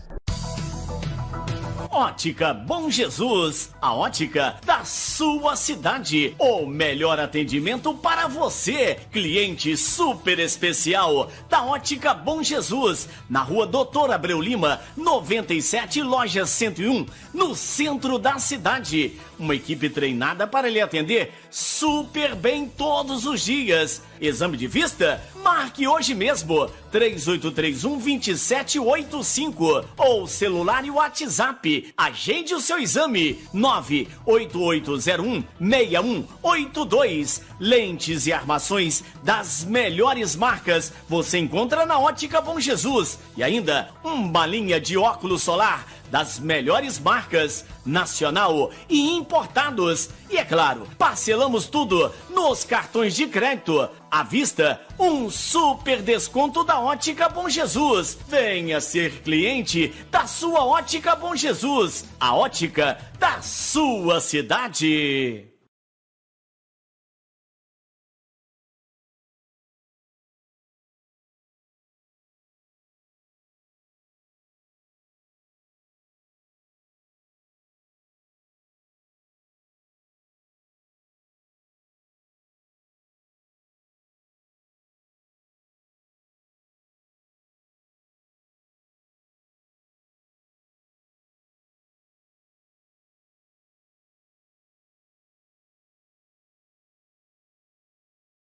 Ótica Bom Jesus, a ótica da sua cidade. O melhor atendimento para você, cliente super especial da Ótica Bom Jesus, na rua Doutor Abreu Lima, 97, loja 101, no centro da cidade. Uma equipe treinada para lhe atender super bem todos os dias. Exame de vista? Marque hoje mesmo, 3831-2785 ou celular e WhatsApp. Agende o seu exame, 98801-6182. Lentes e armações das melhores marcas você encontra na Ótica Bom Jesus. E ainda uma linha de óculos solar das melhores marcas, nacional e importados. E é claro, parcelamos tudo nos cartões de crédito. À vista, um super desconto da Ótica Bom Jesus. Venha ser cliente da sua Ótica Bom Jesus, a ótica da sua cidade.